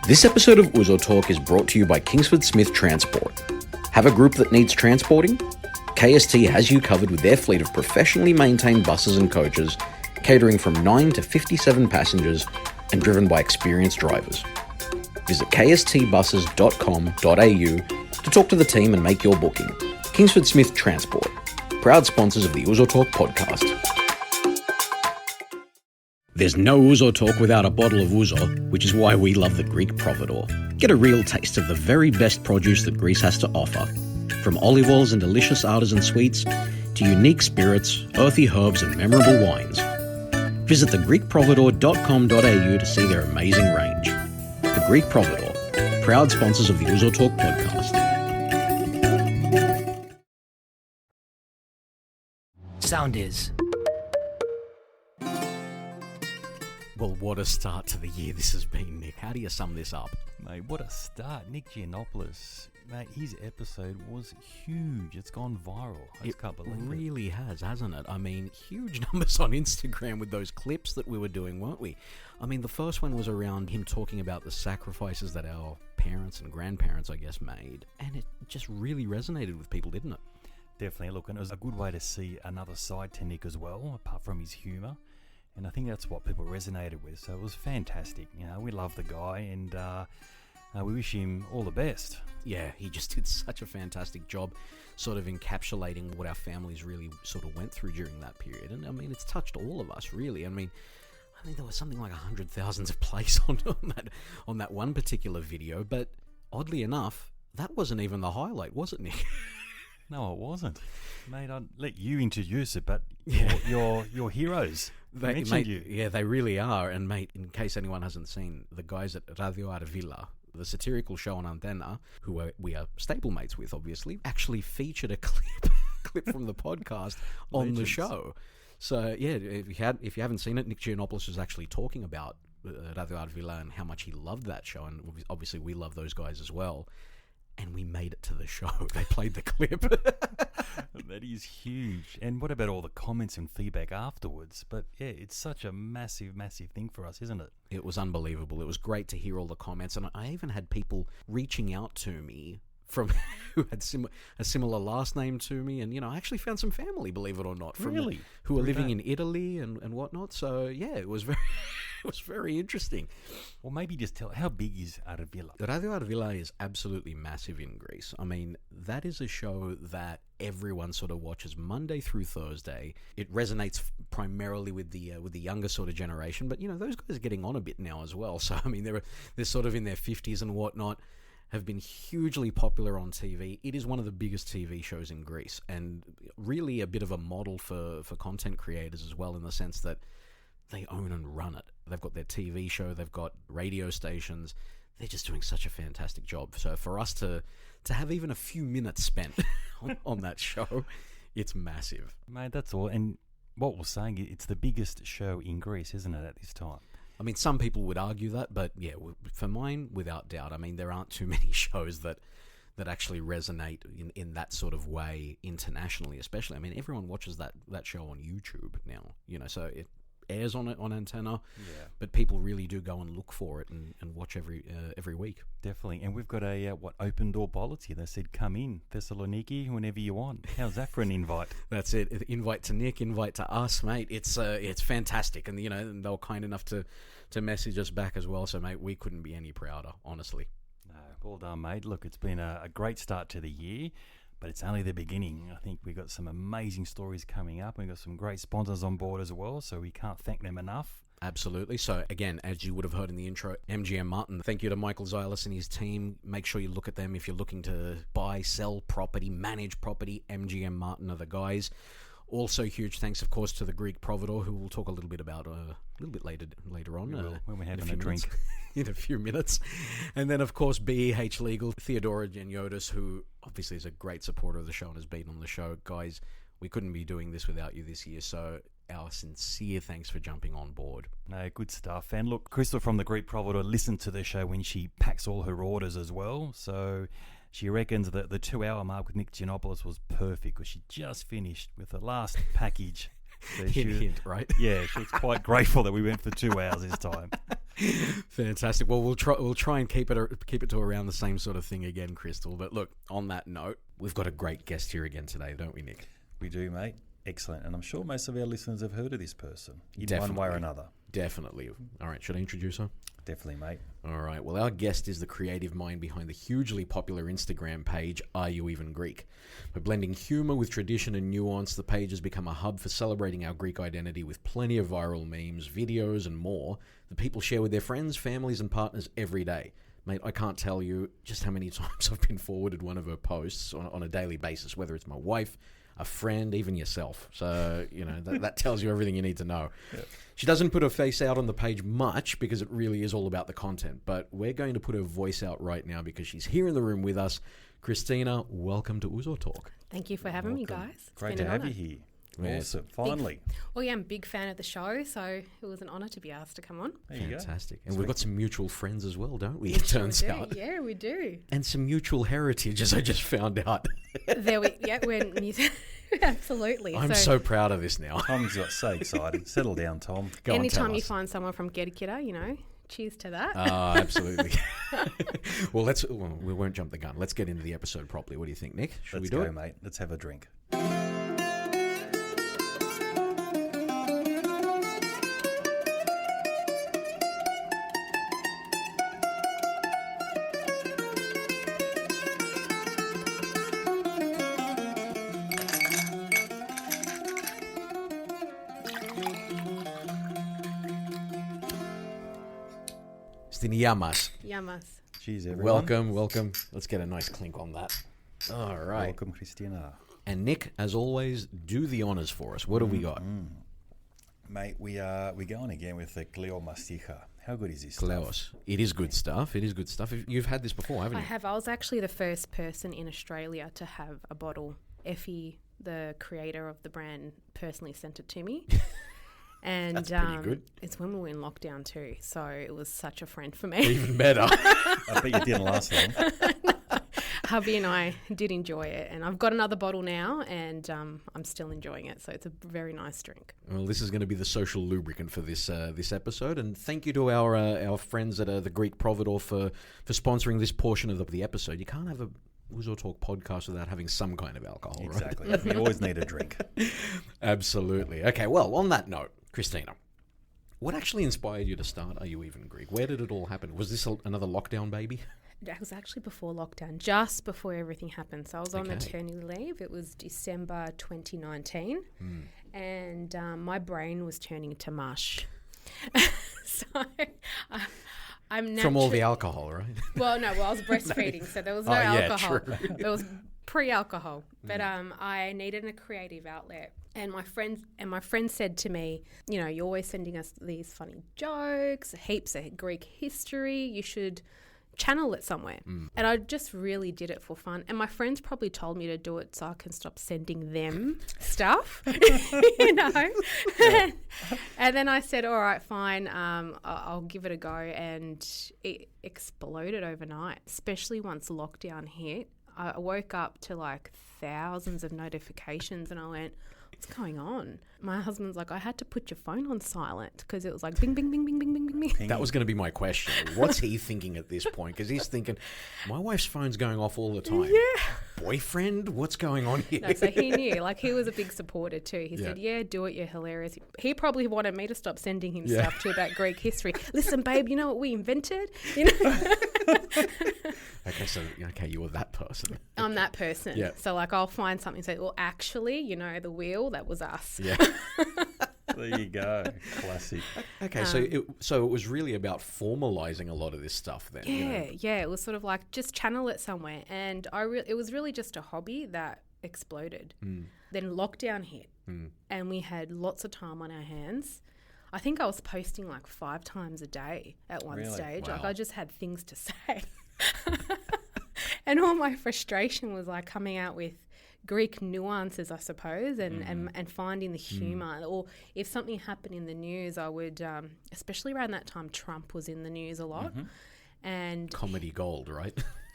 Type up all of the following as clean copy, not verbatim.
This episode of Uzo Talk is brought to you by Kingsford Smith Transport. Have a group that needs transporting? KST has you covered with their fleet of professionally maintained buses and coaches, catering from 9 to 57 passengers and driven by experienced drivers. Visit kstbuses.com.au to talk to the team and make your booking. Kingsford Smith Transport, proud sponsors of the Uzo Talk podcast. There's no Uzo Talk without a bottle of Uzo, which is why we love the Greek Providor. Get a real taste of the very best produce that Greece has to offer. From olive oils and delicious artisan sweets, to unique spirits, earthy herbs and memorable wines. Visit thegreekprovidor.com.au to see their amazing range. The Greek Providor, proud sponsors of the Uzo Talk podcast. Sound is. Well, what a start to the year this has been, Nick. How do you sum this up? Mate, what a start. Nick Giannopoulos, mate, his episode was huge. It's gone viral. I just can't believe it. Really has, hasn't it? I mean, huge numbers on Instagram with those clips that we were doing, weren't we? I mean, the first one was around him talking about the sacrifices that our parents and grandparents, I guess, made. And it just really resonated with people, didn't it? Definitely. Look, and it was a good way to see another side to Nick as well, apart from his humour. And I think that's what people resonated with. So it was fantastic. You know, we love the guy and we wish him all the best. Yeah, he just did such a fantastic job sort of encapsulating what our families really sort of went through during that period. And I mean, it's touched all of us, really. I think there was something like 100,000 of plays on that one particular video. But oddly enough, that wasn't even the highlight, was it, Nick? No, it wasn't. Mate, I'd let you introduce it, but your heroes mentioned you. Yeah, they really are. And, mate, in case anyone hasn't seen, the guys at Radio Arvila, the satirical show on Antenna, who we are stablemates with, obviously, actually featured a clip from the podcast on the show. So, yeah, if you haven't seen it, Nick Giannopoulos was actually talking about Radio Arvila and how much he loved that show. And obviously we love those guys as well. And we made it to the show. They played the clip. That is huge. And what about all the comments and feedback afterwards? But yeah, it's such a massive, massive thing for us, isn't it? It was unbelievable. It was great to hear all the comments. And I even had people reaching out to me from who had a similar last name to me. And, you know, I actually found some family, believe it or not, from really? Who are living in Italy and whatnot. So, yeah, it was very interesting. Well, maybe just tell, how big is Arvila? Radio Arvila is absolutely massive in Greece. I mean, that is a show that everyone sort of watches Monday through Thursday. It resonates primarily with the younger sort of generation, but, you know, those guys are getting on a bit now as well. So, I mean, they're sort of in their 50s and whatnot, have been hugely popular on TV. It is one of the biggest TV shows in Greece and really a bit of a model for content creators as well, in the sense that they own and run it. They've got their TV show, they've got radio stations. They're just doing such a fantastic job. So for us to have even a few minutes spent on that show, it's massive. Mate, that's all. And what we're saying, it's the biggest show in Greece, isn't it, at this time? I mean, some people would argue that, but yeah, for mine, without doubt. I mean, there aren't too many shows that actually resonate in that sort of way internationally, especially. I mean, everyone watches that show on YouTube now, you know, so it airs on Antenna, but people really do go and look for it and watch every week. Definitely. And we've got a open door policy. They said, come in Thessaloniki whenever you want. How's that for an invite? That's it. Invite to Nick, invite to us, mate. It's fantastic. And, you know, they were kind enough to message us back as well. So, mate, we couldn't be any prouder, honestly. No, well done, mate. Look, it's been a great start to the year, but it's only the beginning. I think we've got some amazing stories coming up. We've got some great sponsors on board as well, so we can't thank them enough. Absolutely. So, again, as you would have heard in the intro, MGM Martin, thank you to Michael Zylis and his team. Make sure you look at them if you're looking to buy, sell property, manage property. MGM Martin are the guys. Also, huge thanks, of course, to the Greek Providor, who we'll talk a little bit about a little bit later on. When we're having a drink. In a few minutes. And then, of course, BEH Legal, Theodora Geniotis, who obviously is a great supporter of the show and has been on the show. Guys, we couldn't be doing this without you this year, so our sincere thanks for jumping on board. No, good stuff. And look, Crystal from the Greek Providor listened to the show when she packs all her orders as well, so she reckons that the 2-hour mark with Nick Giannopoulos was perfect because she just finished with the last package. So hint, right? Yeah, she was quite grateful that we went for 2 hours this time. Fantastic. Well, we'll try and keep it to around the same sort of thing again, Crystal. But look, on that note, we've got a great guest here again today, don't we, Nick? We do, mate. Excellent. And I'm sure most of our listeners have heard of this person in one way or another. Definitely. All right, should I introduce her? Definitely, mate. All right. Well, our guest is the creative mind behind the hugely popular Instagram page, Are You Even Greek? By blending humour with tradition and nuance, the page has become a hub for celebrating our Greek identity with plenty of viral memes, videos, and more that people share with their friends, families, and partners every day. Mate, I can't tell you just how many times I've been forwarded one of her posts on a daily basis, whether it's my wife, a friend, even yourself. So, that tells you everything you need to know. Yep. She doesn't put her face out on the page much because it really is all about the content, but we're going to put her voice out right now because she's here in the room with us. Christina, welcome to Uzo Talk. Thank you for having me, guys. It's Great to have you here. Awesome. Finally. I'm a big fan of the show, so it was an honour to be asked to come on. There you Fantastic. go. And we've got some mutual friends as well, don't we? It turns out. Yeah, we do. And some mutual heritage, as I just found out. We're absolutely. I'm so proud of this now. Tom's got so excited. Settle down, Tom. Go on, anytime tell you us. find someone from Gedikida, cheers to that. Absolutely. Well, we won't jump the gun. Let's get into the episode properly. What do you think, Nick? Should we do it? Mate. Let's have a drink. Yamas. Cheers, everyone. Welcome. Let's get a nice clink on that. All right. Welcome, Christina. And Nick, as always, do the honours for us. What do we got? Mate, we're going again with the Cleo Masticha. How good is this Cleos. stuff? It is good stuff. You've had this before, haven't you? I have. I was actually the first person in Australia to have a bottle. Effie, the creator of the brand, personally sent it to me. And that's pretty good. It's when we were in lockdown too, so it was such a friend for me. Even better. I bet you didn't last long. Hubby and I did enjoy it, and I've got another bottle now, and I'm still enjoying it. So it's a very nice drink. Well, this is going to be the social lubricant for this episode, and thank you to our friends at the Greek Providor for sponsoring this portion of the episode. You can't have a Uzo Talk podcast without having some kind of alcohol, exactly. right? We always need a drink. Absolutely. Okay, well, on that note, Christina, what actually inspired you to start Are You Even Greek? Where did it all happen? Was this another lockdown baby? That was actually before lockdown, just before everything happened. So I was on maternity leave. It was December 2019, and my brain was turning to mush. So I'm from all the alcohol, right? Well, I was breastfeeding, so there was no alcohol. There was pre-alcohol, but I needed a creative outlet. And my friend said to me, you're always sending us these funny jokes, heaps of Greek history. You should channel it somewhere. And I just really did it for fun. And my friends probably told me to do it so I can stop sending them stuff, Yeah. And then I said, all right, fine, I'll give it a go. And it exploded overnight, especially once lockdown hit. I woke up to like thousands of notifications and I went, what's going on? My husband's like, I had to put your phone on silent because it was like bing, bing, bing, bing, bing, bing, bing, bing. That was going to be my question. What's he thinking at this point? Because he's thinking, my wife's phone's going off all the time. Yeah. Boyfriend? What's going on here? No, so he knew. Like, he was a big supporter too. He said, yeah, do it. You're hilarious. He probably wanted me to stop sending him stuff too about Greek history. Listen, babe, you know what we invented? Okay, you were that person. I'm that person. Yeah. So, like, I'll find something and say, well, actually, the wheel, that was us. Yeah. There you go. Classic. Okay, so it was really about formalizing a lot of this stuff then. Yeah. It was sort of like just channel it somewhere. And it was really just a hobby that exploded. Then lockdown hit and we had lots of time on our hands. I think I was posting like 5 times a day at one stage. Wow. Like, I just had things to say. And all my frustration was like coming out with Greek nuances, I suppose, and finding the humour. Or if something happened in the news, I would, especially around that time, Trump was in the news a lot. And comedy gold, right?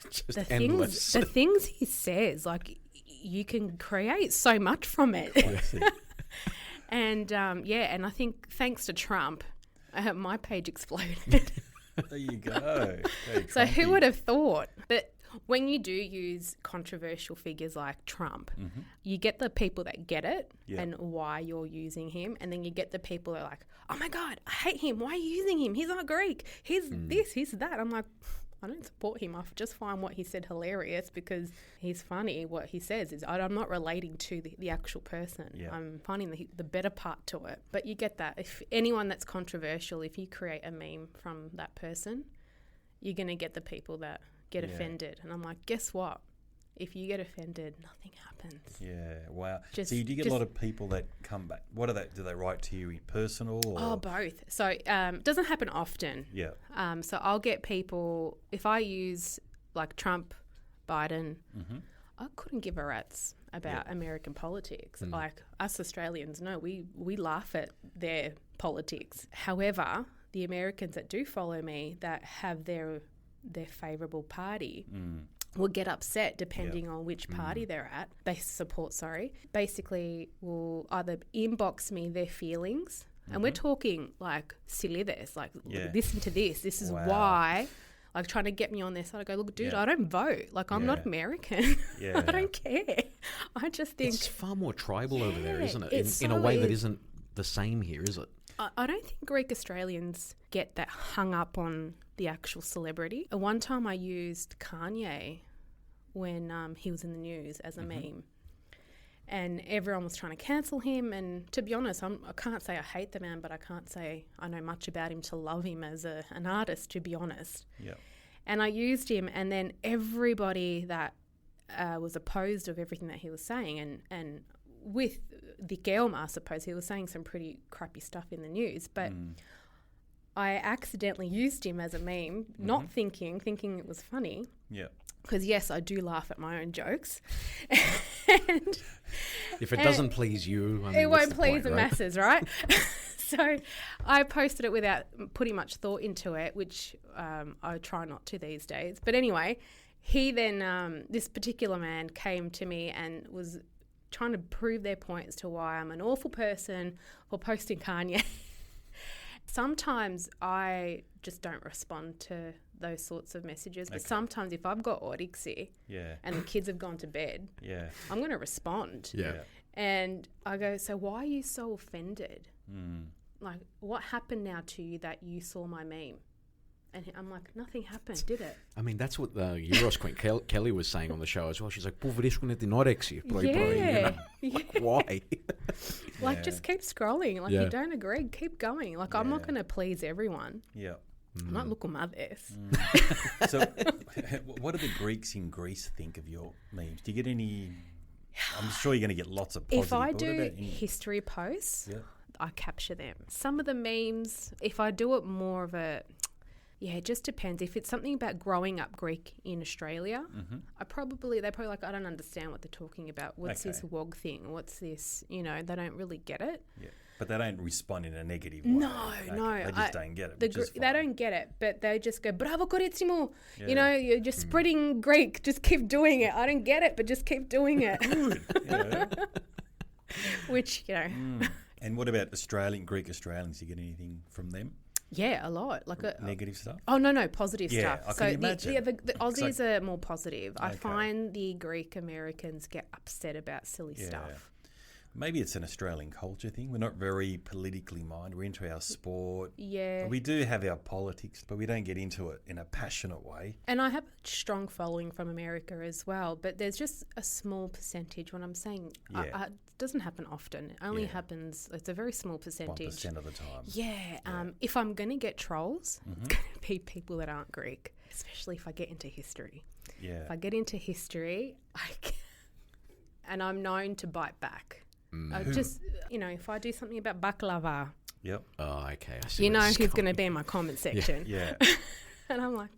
Just the endless. the things he says, like, you can create so much from it. And and I think thanks to Trump, My page exploded. There you go. Very So who crumpy. would have thought? But when you do use controversial figures like Trump, you get the people that get it Yeah. and why you're using him. And then you get the people that are like, oh my God, I hate him. Why are you using him? He's not Greek. He's this, he's that. I'm like, I don't support him. I just find what he said hilarious because he's funny. What he says is, I'm not relating to the actual person. Yeah. I'm finding the better part to it. But you get that. If anyone that's controversial, if you create a meme from that person, you're going to get the people that get Yeah. offended. And I'm like, guess what? If you get offended, nothing happens. Yeah, wow. Just- so you do get a just- lot of people that come back. What are they? Do they write to you in personal? Or? Oh, both. So it doesn't happen often. Yeah. So I'll get people, if I use like Trump, Biden, I couldn't give a rat's about American politics. Like us Australians, no, we laugh at their politics. However, the Americans that do follow me that have their favourable party will get upset depending on which party they're at. They support, basically will either inbox me their feelings. And we're talking like silly this, like listen to this. This is Wow. why, like trying to get me on their side. I go, look, dude, Yeah. I don't vote. Like I'm not Yeah. American. Yeah. I don't care. I just think It's far more tribal over there, Yeah, isn't it? it In a so way that is. isn't the same here, is it? I don't think Greek Australians get that hung up on the actual celebrity. At one time I used Kanye when he was in the news as a meme. And everyone was trying to cancel him. And to be honest, I can't say I hate the man, but I can't say I know much about him to love him as an artist, to be honest. Yeah. And I used him, and then everybody that was opposed of everything that he was saying, and with the Gelma, I suppose, he was saying some pretty crappy stuff in the news, but I accidentally used him as a meme, not thinking it was funny. Yeah. Because yes, I do laugh at my own jokes, and If it doesn't please you, I mean, it what's won't the please point, the right? masses, right? So I posted it without putting much thought into it, which I try not to these days. But anyway, he then, this particular man came to me and was trying to prove their point as to why I'm an awful person for posting Kanye. Sometimes I just don't respond to those sorts of messages, but sometimes if I've got orexia Yeah. and the kids have gone to bed, Yeah. I'm going to respond. Yeah. And I go, so why are you so offended? Like, what happened now to you that you saw my meme? And I'm like, nothing happened, did it? I mean, that's what the Euros Queen Kelly was saying on the show as well. She's like, "Πού βρίσκουνε την όρεξη, πρωί-πρωί," you know? Like, why? Like, just keep scrolling. Like, Yeah. you don't agree, keep going. Like, I'm not going to please everyone. Yeah. I'm not looking at this. So, what do the Greeks in Greece think of your memes? Do you get any? I'm sure you're going to get lots of positive. If I but what do about any- history posts, Yeah. I capture them. Some of the memes, if I do it more of a, it just depends. If it's something about growing up Greek in Australia, they're probably like, I don't understand what they're talking about. What's this Okay. WOG thing? What's this? You know, they don't really get it. Yeah. But they don't respond in a negative way. No, Okay. no. They just don't get it. The which is they fine. don't get it, but they just go, bravo, corissimo. Yeah. You know, you're just spreading Greek. Just keep doing it. I don't get it, but just keep doing it. Yeah. Which, you know, And what about Greek Australians? Do you get anything from them? yeah, a lot. Like Negative stuff? Oh, no, positive Yeah, stuff. I So can imagine. the Aussies are more positive. I Okay. find the Greek Americans get upset about silly Yeah. stuff. Maybe it's an Australian culture thing. We're not very politically minded. We're into our sport. Yeah. We do have our politics, but we don't get into it in a passionate way. And I have a strong following from America as well, but there's just a small percentage. When I'm saying Yeah. it doesn't happen often. It only Yeah. happens, it's a very small percentage. 1% of the time. Yeah. If I'm going to get trolls, it's going to be people that aren't Greek, especially if I get into history. Yeah. If I get into history, and I'm known to bite back. I just, if I do something about baklava, Yep. Oh, okay. I see you where know this who's is going to be in my comment section. Yeah. And I'm like,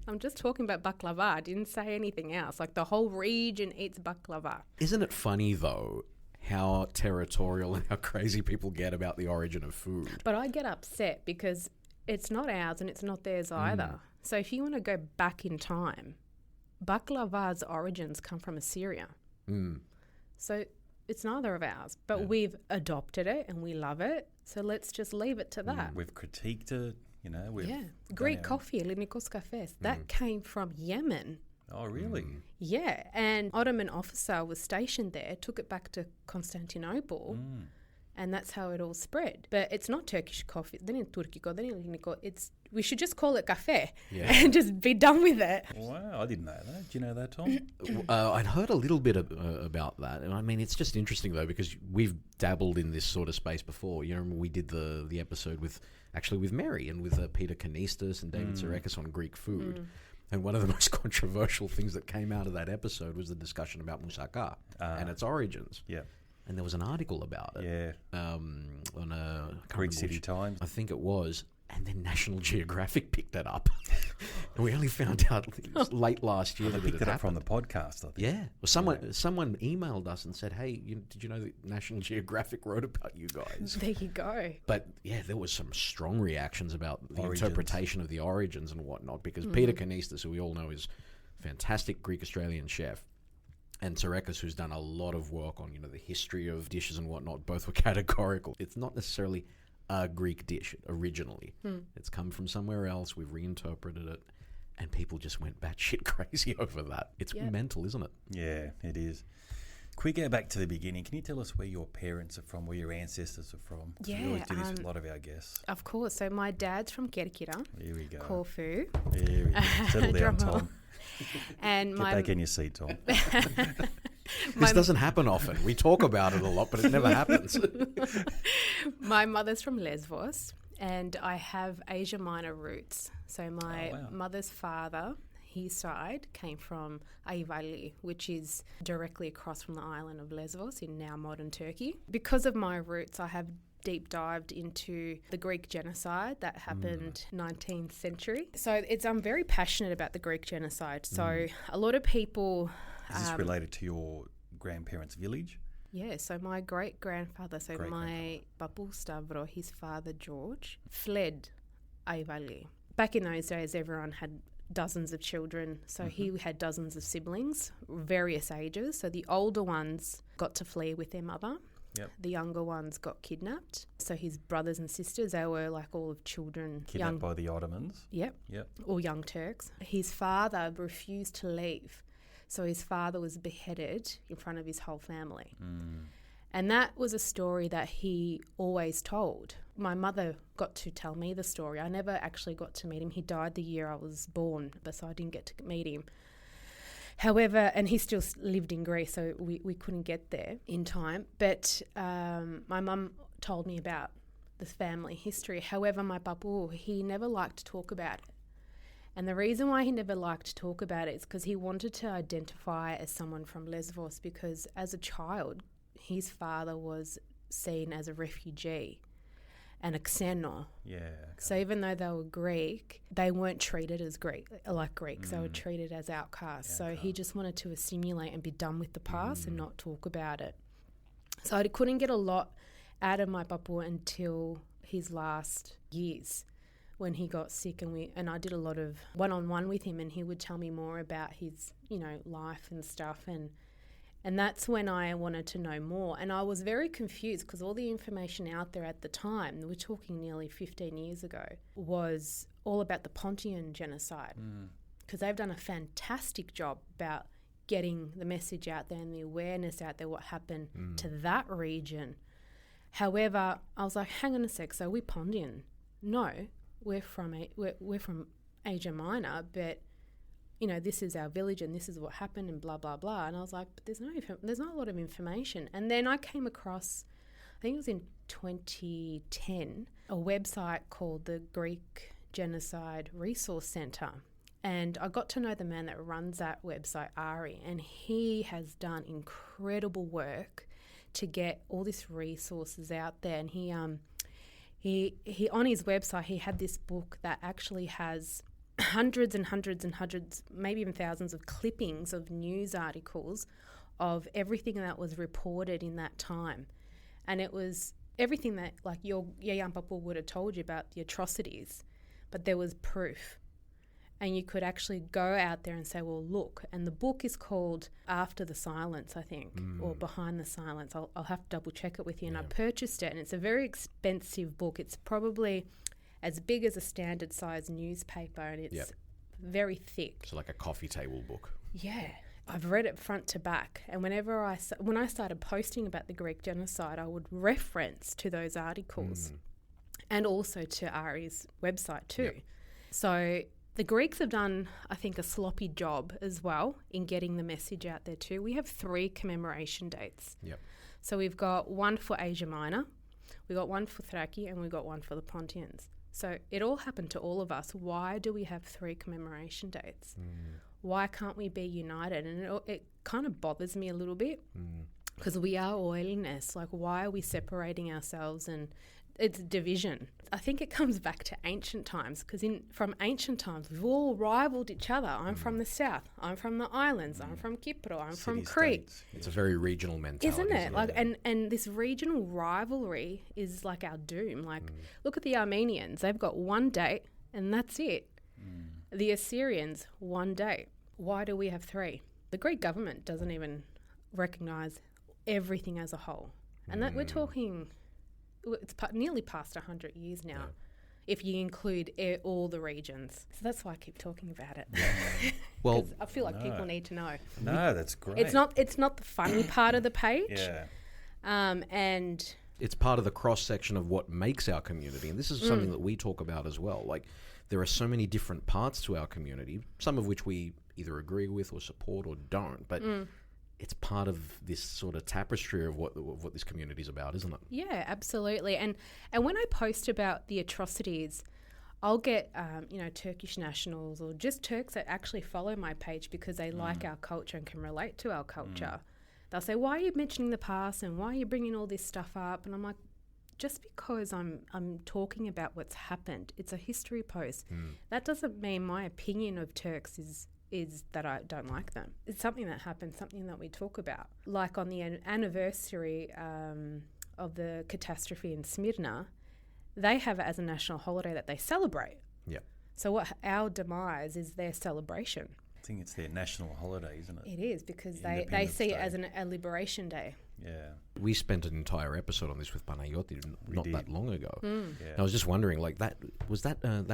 I'm just talking about baklava. I didn't say anything else. Like the whole region eats baklava. Isn't it funny, though, how territorial and how crazy people get about the origin of food? But I get upset because it's not ours and it's not theirs either. So if you want to go back in time, baklava's origins come from Assyria. So it's neither of ours, but we've adopted it and we love it. So let's just leave it to that. We've critiqued it, you know. Greek coffee, Ellinikos Kafes, that came from Yemen. Oh, really? Yeah, and Ottoman officer was stationed there, took it back to Constantinople, and that's how it all spread. But it's not Turkish coffee. We should just call it cafe and just be done with it. Wow, I didn't know that. Do you know that, Tom? I'd heard a little bit about that. I mean, it's just interesting, though, because we've dabbled in this sort of space before. You know, we did the episode with Mary and with Peter Kanistas and David Tsarekis on Greek food. And one of the most controversial things that came out of that episode was the discussion about moussaka and its origins. Yeah. And there was an article about it. Yeah. On a Greek City Times. I think it was. And then National Geographic picked that up. And we only found out late last year They that picked it it up happened. from the podcast, I think. Yeah. Well, someone emailed us and said, hey, did you know that National Geographic wrote about you guys? There you go. But, yeah, there was some strong reactions about the Origins. interpretation of the origins and whatnot, because Peter Kanistas, who we all know is a fantastic Greek-Australian chef, and Tsarekis, who's done a lot of work on, the history of dishes and whatnot, both were categorical. It's not necessarily a Greek dish originally. It's come from somewhere else. We've reinterpreted it, and people just went batshit crazy over that. It's mental, isn't it? Yeah, it is. Can we go back to the beginning? Can you tell us where your parents are from, where your ancestors are from? 'Cause we always do this with a lot of our guests. Of course. So my dad's from Kerkira, Here we go. Corfu. Here we go. Settle down, Drum roll. Tom. And Get back in your seat, Tom. This doesn't happen often. We talk about it a lot, but it never happens. My mother's from Lesvos, and I have Asia Minor roots. So my mother's father, his side, came from Ayvali, which is directly across from the island of Lesvos in now modern Turkey. Because of my roots, I have deep dived into the Greek genocide that happened 19th century. So I'm very passionate about the Greek genocide. So a lot of people... Is this related to your grandparents' village? Yeah, so my great-grandfather, my Babu Stavro, his father George, fled Ayvali. Back in those days, everyone had dozens of children. So he had dozens of siblings, various ages. So the older ones got to flee with their mother. Yep. The younger ones got kidnapped. So his brothers and sisters, they were like all of children. Kidnapped by the Ottomans? Yep. All young Turks. His father refused to leave. So his father was beheaded in front of his whole family. And that was a story that he always told. My mother got to tell me the story. I never actually got to meet him. He died the year I was born, so I didn't get to meet him. However, and he still lived in Greece, so we couldn't get there in time. But my mum told me about the family history. However, my babu, he never liked to talk about it. And the reason why he never liked to talk about it is because he wanted to identify as someone from Lesvos, because as a child, his father was seen as a refugee and a xeno. Yeah. Okay. So even though they were Greek, they weren't treated as like Greeks. They were treated as outcasts. So he just wanted to assimilate and be done with the past and not talk about it. So I couldn't get a lot out of my babu until his last years, when he got sick, and I did a lot of one-on-one with him, and he would tell me more about his, life and stuff, and that's when I wanted to know more. And I was very confused because all the information out there at the time, we're talking nearly 15 years ago, was all about the Pontian genocide, because they've done a fantastic job about getting the message out there and the awareness out there what happened to that region. However, I was like, hang on a sec, so we're Pontian? No. We're from Asia Minor, but this is our village and this is what happened and blah blah blah. And I was like, but there's not a lot of information. And then I came across, I think it was in 2010, a website called the Greek Genocide Resource Centre, and I got to know the man that runs that website, Ari, and he has done incredible work to get all these resources out there. And he on his website, he had this book that actually has hundreds and hundreds and hundreds, maybe even thousands of clippings of news articles of everything that was reported in that time. And it was everything that like your Yayan Papu would have told you about the atrocities, but there was proof. And you could actually go out there and say, well, look. And the book is called After the Silence, I think, or Behind the Silence. I'll have to double check it with you. And I purchased it, and it's a very expensive book. It's probably as big as a standard size newspaper, and it's very thick. So like a coffee table book. Yeah. I've read it front to back. And when I started posting about the Greek genocide, I would reference to those articles and also to Ari's website too. Yep. So the Greeks have done, I think, a sloppy job as well in getting the message out there too. We have 3 commemoration dates. Yep. So we've got one for Asia Minor, we've got one for Thrace, and we've got one for the Pontians. So it all happened to all of us. Why do we have 3 commemoration dates? Why can't we be united? And it kind of bothers me a little bit because we are oiliness. Like, why are we separating ourselves? And it's division. I think it comes back to ancient times because from ancient times, we've all rivaled each other. I'm from the south. I'm from the islands. I'm from Kipro. I'm from Crete. It's a very regional mentality, isn't it? Like, and this regional rivalry is like our doom. Like, look at the Armenians. They've got one date and that's it. The Assyrians, one date. Why do we have 3? The Greek government doesn't even recognise everything as a whole. And that we're talking, it's nearly past 100 years now, if you include all the regions. So that's why I keep talking about it. Well, I feel like people need to know. No, that's great. It's not the funny part of the page. Yeah. And it's part of the cross-section of what makes our community. And this is something that we talk about as well. Like, there are so many different parts to our community, some of which we either agree with or support or don't. But it's part of this sort of tapestry of what this community is about, isn't it? Yeah, absolutely. And when I post about the atrocities, I'll get Turkish nationals or just Turks that actually follow my page because they like our culture and can relate to our culture. They'll say, why are you mentioning the past and why are you bringing all this stuff up? And I'm like, just because I'm talking about what's happened. It's a history post. That doesn't mean my opinion of Turks is that I don't like them. It's something that happened, something that we talk about. Like on the anniversary of the catastrophe in Smyrna, they have it as a national holiday that they celebrate. Yeah. So what our demise is their celebration. I think it's their national holiday, isn't it? It is because they see it as a liberation day. Yeah. We spent an entire episode on this with Panayoti not that long ago. Yeah. And I was just wondering, like, that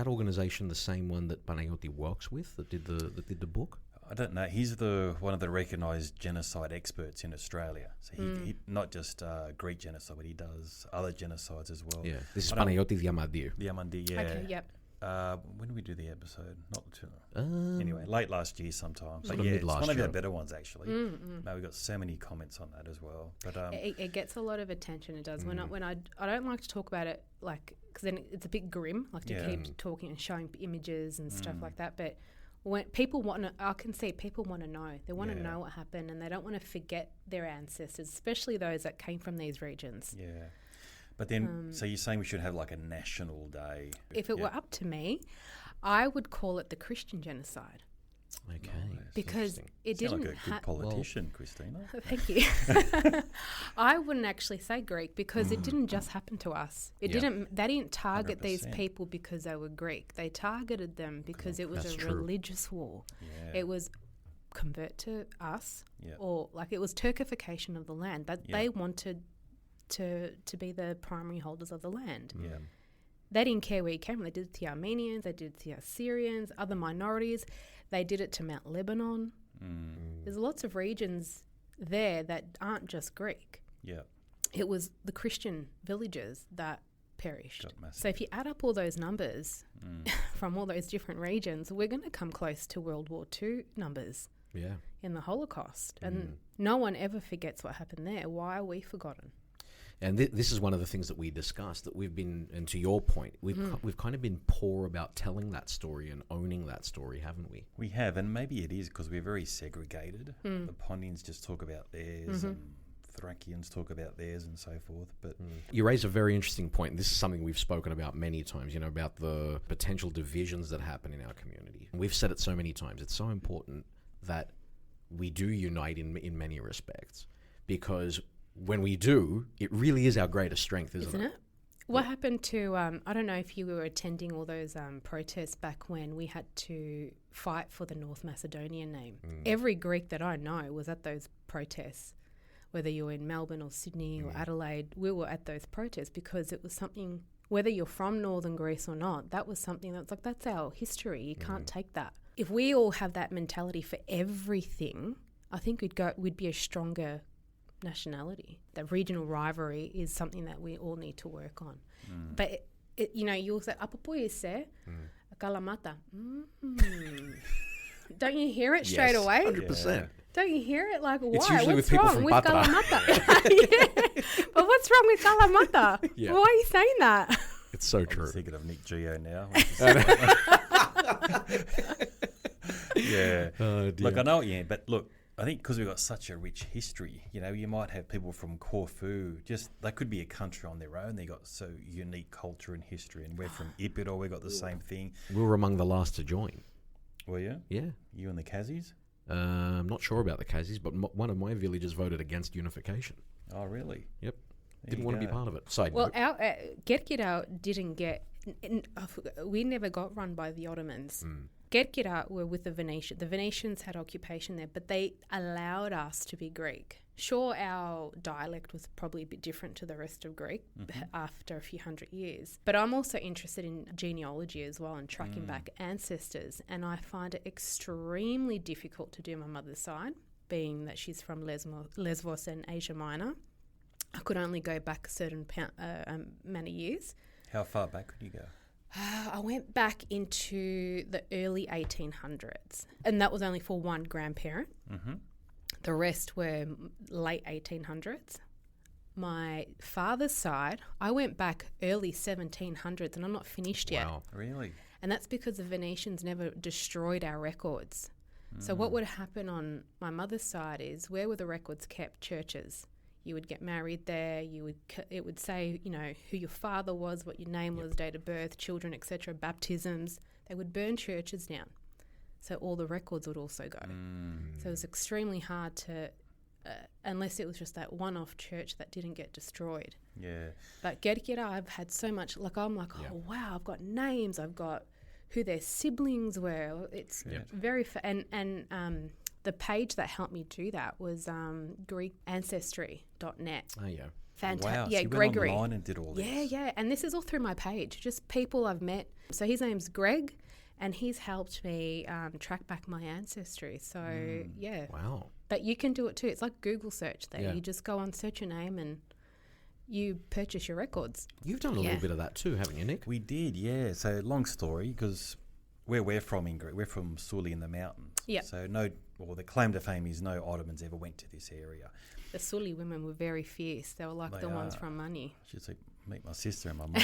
organisation the same one that Panayoti works with that did the book? I don't know. He's one of the recognised genocide experts in Australia. So he not just Greek genocide, but he does other genocides as well. Yeah. This is Panayoti Diamandiou. Diamandiou, yeah. Okay, yep. When did we do the episode? Not too. Anyway, late last year sometime. But Sort of it's one of year. our better ones actually. Now we got so many comments on that as well. But it gets a lot of attention. It does. When I don't like to talk about it like because then it's a bit grim, like to keep talking and showing images and stuff like that. But when people want to, I can see people want to know. They want to know what happened, and they don't want to forget their ancestors, especially those that came from these regions. yeah. But then, so you're saying we should have like a national day? If it were up to me, I would call it the Christian genocide. Okay. Because it Sound didn't like a good politician, Christina. Thank you. I wouldn't actually say Greek because it didn't just happen to us. They didn't target these 100%. people because they were Greek. They targeted them because it was That's a true. religious war. Yeah. It was convert to us Yeah. or like it was Turkification of the land. That they wanted to be the primary holders of the land. Yeah. They didn't care where you came from. They did it to the Armenians, they did it to the Assyrians, other minorities. They did it to Mount Lebanon. There's lots of regions there that aren't just Greek. Yeah. It was the Christian villages that perished. Got massacred. So if you add up all those numbers from all those different regions, we're going to come close to World War II numbers Yeah. in the Holocaust. And no one ever forgets what happened there. Why are we forgotten? And this is one of the things that we discussed, that we've been, and to your point, we've kind of been poor about telling that story and owning that story, haven't we? We have, and maybe it is because we're very segregated. The Pontians just talk about theirs, and Thracians talk about theirs, and so forth. But You raise a very interesting point. This is something we've spoken about many times, about the potential divisions that happen in our community. And we've said it so many times. It's so important that we do unite in many respects, because when we do, it really is our greatest strength, isn't it? What happened to, I don't know if you were attending all those protests back when we had to fight for the North Macedonian name. Every Greek that I know was at those protests, whether you were in Melbourne or Sydney or Adelaide, we were at those protests because it was something, whether you're from Northern Greece or not, that was something that's like, that's our history. You can't take that. If we all have that mentality for everything, I think we'd be a stronger nationality. That regional rivalry is something that we all need to work on. But you'll say apapoy se Kalamata. Don't you hear it straight away? 100%. Don't you hear it? Like, why? It's usually What's with people wrong from with Patra. Kalamata? But what's wrong with Kalamata? Yeah. Why are you saying that? It's so I'm true. thinking of Nick Geo now. Yeah. Oh, dear. Look, I know what you mean, but look, I think because we've got such a rich history, you might have people from Corfu, they could be a country on their own. They got so unique culture and history, and we're from Ipiro, we got the same thing. We were among the last to join. Were you? Yeah. You and the Kazis? I'm not sure about the Kazis, but one of my villages voted against unification. Oh, really? Yep. There Didn't you want to be go. part of it. Side Well, note. our Gerkira didn't get. We never got run by the Ottomans. Gerkira were with the Venetians. The Venetians had occupation there, but they allowed us to be Greek. Sure, our dialect was probably a bit different to the rest of Greek after a few hundred years. But I'm also interested in genealogy as well and tracking back ancestors. And I find it extremely difficult to do my mother's side, being that she's from Lesbos and Asia Minor. I could only go back a certain amount of years. How far back could you go? I went back into the early 1800s, and that was only for one grandparent. The rest were late 1800s. My father's side, I went back early 1700s, and I'm not finished yet. Wow. Really? And that's because the Venetians never destroyed our records. So what would happen on my mother's side is, where were the records kept? Churches. You would get married there. It would say, who your father was, what your name was, date of birth, children, etc., baptisms. They would burn churches down, so all the records would also go. So it was extremely hard to, unless it was just that one-off church that didn't get destroyed. Yeah. But Gerkira, I've had so much. I'm like, oh wow, I've got names. I've got who their siblings were. It's very and the page that helped me do that was GreekAncestry.net. Oh, yeah. Fantastic. Wow. Yeah, so you Gregory. went online and did all this. Yeah. And this is all through my page, just people I've met. So his name's Greg, and he's helped me track back my ancestry. So, yeah. Wow. But you can do it too. It's like Google search there. Yeah. You just go on, search your name, and you purchase your records. You've done a little bit of that too, haven't you, Nick? We did, yeah. So long story, because where we're from in Greece, we're from Suli in the mountains. Yep. So the claim to fame is no Ottomans ever went to this area. The Suli women were very fierce. They were like They the ones are. from Money. I should say, meet my sister and my mum.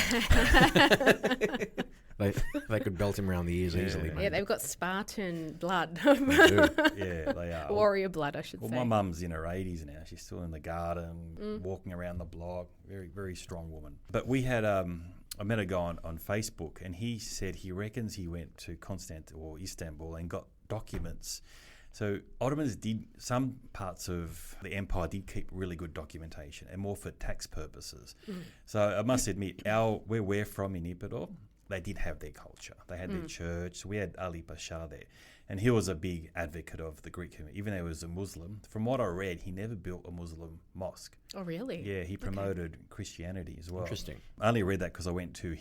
They could belt him around the ears easily, Yeah. mate. Yeah, they've got Spartan blood. They do. Yeah, they are. Warrior blood, I should Well, say. my mum's in her 80s now. She's still in the garden, walking around the block. Very, very strong woman. But we had, I met a guy on Facebook, and he said he reckons he went to Istanbul and got documents. So Ottomans some parts of the empire did keep really good documentation, and more for tax purposes. So I must admit, where we're from in Ipiro, they did have their culture. They had their church. We had Ali Pasha there. And he was a big advocate of the Greek community. Even though he was a Muslim, from what I read, he never built a Muslim mosque. Oh, really? Yeah, he promoted Christianity as well. Interesting. I only read that because I went to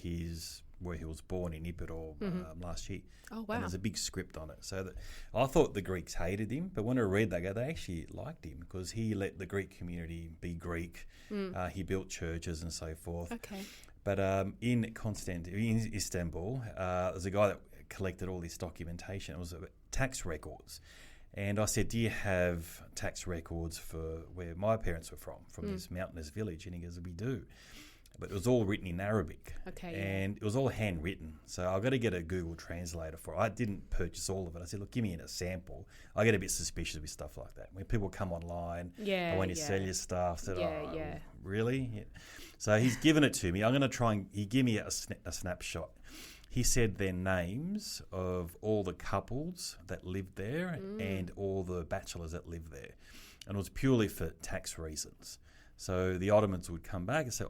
where he was born in Ipiro last year. Oh, wow. And there's a big script on it. So I thought the Greeks hated him, but when I read that, they actually liked him because he let the Greek community be Greek. He built churches and so forth. Okay. But in Istanbul, there's a guy that collected all this documentation. It was tax records. And I said, do you have tax records for where my parents were from this mountainous village? And he goes, we do. But it was all written in Arabic. Okay. And it was all handwritten. So I've got to get a Google translator for it. I didn't purchase all of it. I said, look, give me a sample. I get a bit suspicious with stuff like that. When people come online, I want to sell your stuff. I said, really? Yeah. So he's given it to me. I'm going to try and he gave me a snapshot. He said their names of all the couples that lived there and all the bachelors that lived there. And it was purely for tax reasons. So the Ottomans would come back and say,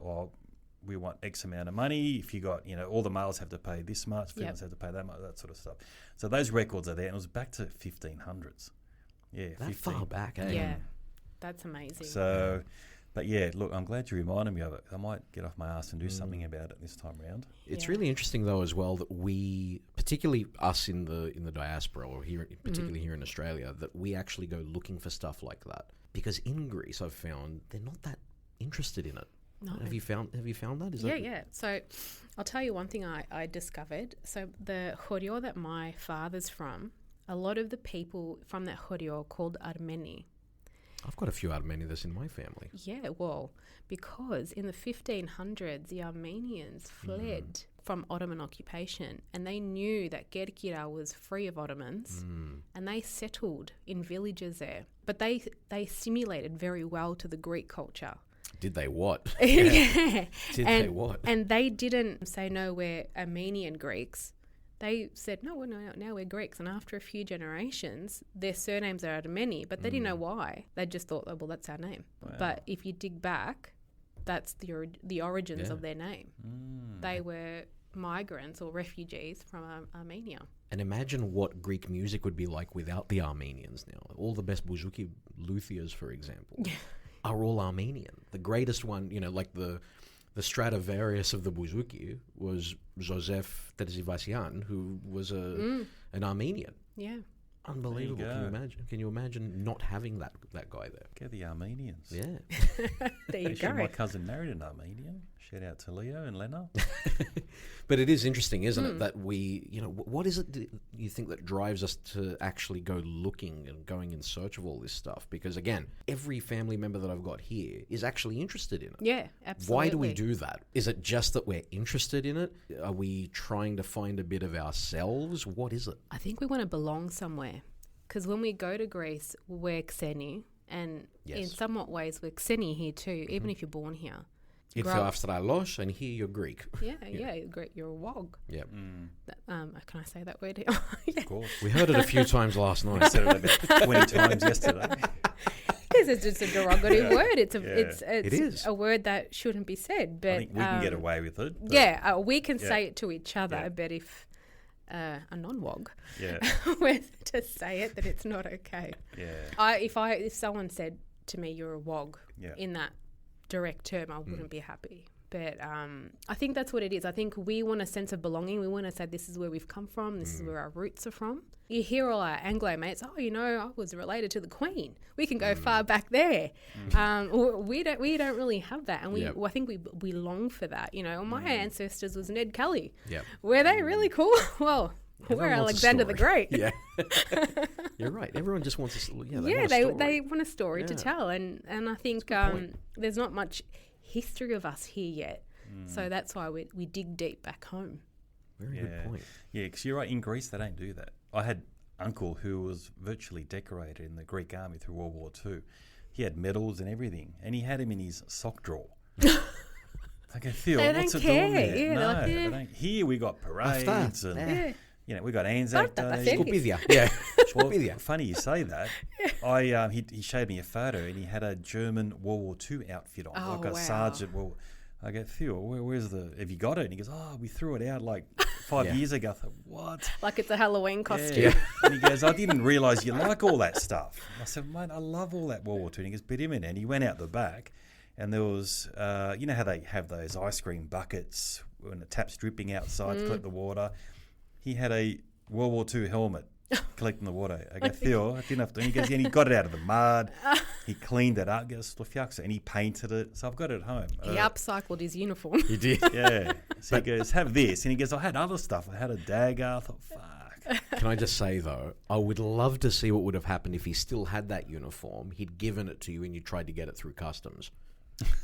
we want X amount of money. If you got, all the males have to pay this much, females Yep. have to pay that much, that sort of stuff. So those records are there, and it was back to 1500s. Yeah, That 15. far back, eh? Yeah, that's amazing. So, but yeah, look, I'm glad you reminded me of it. I might get off my ass and do something about it this time round. It's Yeah. really interesting though as well that we, particularly us in the diaspora, or here, particularly here in Australia, that we actually go looking for stuff like that. Because in Greece, I've found they're not that interested in it. No. Have you found that? Is Yeah, that yeah. So I'll tell you one thing I discovered. So the Chorio that my father's from, a lot of the people from that Chorio are called Armeni. I've got a few Armenians in my family. Yeah, well, because in the 1500s, the Armenians fled from Ottoman occupation, and they knew that Kerkira was free of Ottomans, and they settled in villages there. But they assimilated very well to the Greek culture. Did they what? Yeah. Did they what? And they didn't say, no, we're Armenian Greeks. They said, no, now we're Greeks. And after a few generations, their surnames are Armeni, but they didn't know why. They just thought, oh, well, that's our name. Wow. But if you dig back, that's the origins of their name. They were migrants or refugees from Armenia. And imagine what Greek music would be like without the Armenians now. All the best bouzouki luthiers, for example, are all Armenian. The greatest one, like the Stradivarius of the bouzouki was Joseph Terzivasyan, who was an Armenian. Yeah. Unbelievable. There you go. Can you imagine not having that guy there? Get the Armenians. Yeah. There you Actually, go. my cousin married an Armenian. Shout out to Leo and Lena. But it is interesting, isn't it, that we, what is it you think that drives us to actually go looking and going in search of all this stuff? Because again, every family member that I've got here is actually interested in it. Yeah, absolutely. Why do we do that? Is it just that we're interested in it? Are we trying to find a bit of ourselves? What is it? I think we want to belong somewhere. Because when we go to Greece, we're Xeni. And in Yes. somewhat ways, we're Xeni here too, even if you're born here. It's Grow- Australos, and here you're Greek. Yeah, great. You're a wog. Yeah. Can I say that word? Yeah. Of course. We heard it a few times last I night. said it about 20 times yesterday. This is just a derogatory word. It's It is. a word that shouldn't be said. But I think we can get away with it. but yeah, we can say it to each other. Yeah. But if a non-wog Yeah. were to say it, then it's not okay. Yeah. If someone said to me, "You're a wog," Yeah. in that direct term, I wouldn't be happy. But I think that's what it is. I think we want a sense of belonging. We want to say this is where we've come from. This is where our roots are from. You hear all our Anglo mates, I was related to the Queen. We can go far back there. We don't really have that. And I think we long for that. My ancestors was Ned Kelly. Yep. Were they really cool? Well, we're Everyone wants a Alexander the story. Great. Yeah. You're right. Everyone just wants to. Yeah, They want a story to Yeah. tell, and I think there's not much history of us here yet, so that's why we dig deep back home. Very good point. Yeah, because you're right. In Greece, they don't do that. I had uncle who was virtually decorated in the Greek army through World War II. He had medals and everything, and he had him in his sock drawer. I go, Phil, They what's don't it doing care. there? Yeah, no, like, they don't. Here we got parades and Yeah. we got Anzac But Day. Skupidia. Yeah. Well, Skupidia. funny you say that. He showed me a photo, and he had a German World War II outfit on, Oh, like a wow. sergeant. Well, I go, Phil, where's have you got it? And he goes, we threw it out like 5 years ago. I thought, what? Like it's a Halloween costume. Yeah. And he goes, I didn't realise you like all that stuff. I said, mate, I love all that World War II. And he goes, but him in. And he went out the back, and there was, you know how they have those ice cream buckets when the tap's dripping outside to collect the water. He had a World War II helmet collecting the water. I go, Theo, I didn't have to. And he goes, and he got it out of the mud. He cleaned it up, and he painted it. So I've got it at home. He upcycled his uniform. You did. Yeah. So he goes, have this. And he goes, I had other stuff. I had a dagger. I thought, fuck. Can I just say, though, I would love to see what would have happened if he still had that uniform, he'd given it to you, and you tried to get it through customs.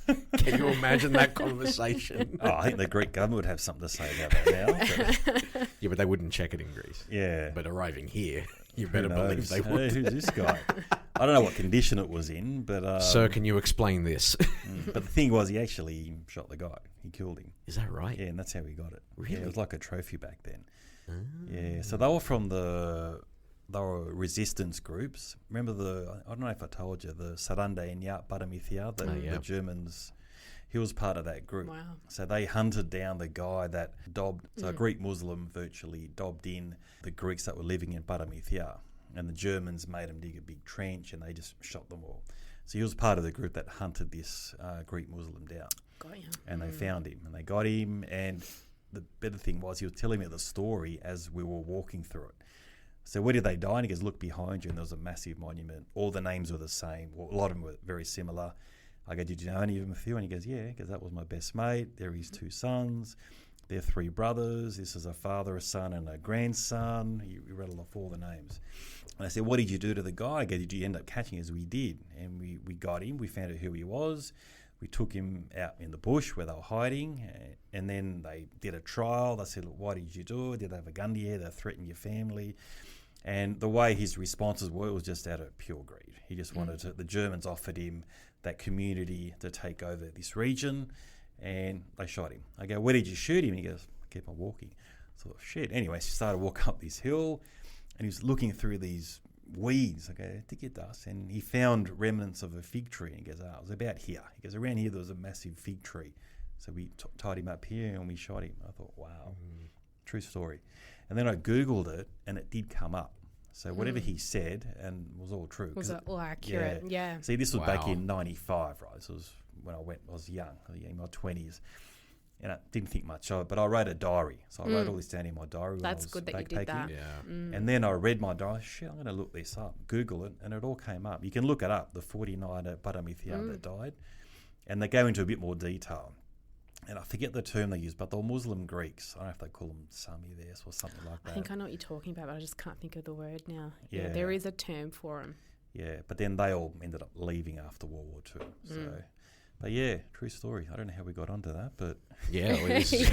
Can you imagine that conversation? I think the Greek government would have something to say about that now. But, Yeah, but they wouldn't check it in Greece. yeah. But arriving here, you Who better believe knows? they Hey, would. who's this guy? I don't know what condition it was in, but Sir, can you explain this? but the thing was, he actually shot the guy. He killed him. Is that right? Yeah, and that's how he got it. Really? Yeah, it was like a trophy back then. Yeah, so they were from they were resistance groups. Remember I don't know if I told you, the Saranda and Yat Baramithia, the Germans. he was part of that group. Wow. So they hunted down the guy that a Greek Muslim virtually dobbed in the Greeks that were living in Paramithia. And the Germans made them dig a big trench and they just shot them all. So he was part of the group that hunted this Greek Muslim down. Got you. And they found him and they got him. And the better thing was he was telling me the story as we were walking through it. So where did they die? And he goes, look behind you, and there was a massive monument. All the names were the same. Well, a lot of them were very similar. I go, did you know any of them, Phil? And he goes, yeah, because that was my best mate. They're his 2 sons. They're 3 brothers. This is a father, a son, and a grandson. He rattled off all the names. And I said, what did you do to the guy? I go, did you end up catching him? As we did. And we got him. We found out who he was. We took him out in the bush where they were hiding, and then they did a trial. They said, look, why did you do it? Did they have a gun to you? Did they threaten your family? And the way his responses were, it was just out of pure greed. He just wanted to, the Germans offered him that community to take over this region, and they shot him. I go, where did you shoot him? He goes, I keep on walking. So, shit. Anyway, she started walking up this hill, and he was looking through these weeds. I go, take your dust. And he found remnants of a fig tree, and he goes, it was about here. He goes, around here there was a massive fig tree. So we tied him up here, and we shot him. I thought, wow, true story. And then I Googled it, and it did come up. So whatever he said, and was all true. Was it all accurate? Yeah. See, this was back in 95, right? So it was when I was young, in my 20s. And I didn't think much of it, but I wrote a diary. So I wrote all this down in my diary. That's good that you did that. Yeah. And then I read my diary. Shit, I'm going to look this up. Google it, and it all came up. You can look it up, the 49 at Paramithia that died. And they go into a bit more detail. And I forget the term they use, but they're Muslim Greeks. I don't know if they call them Samides or something like that. I think I know what you're talking about, but I just can't think of the word now. Yeah. There is a term for them. Yeah, but then they all ended up leaving after World War II. So, but yeah, true story. I don't know how we got onto that, but Yeah, well, this is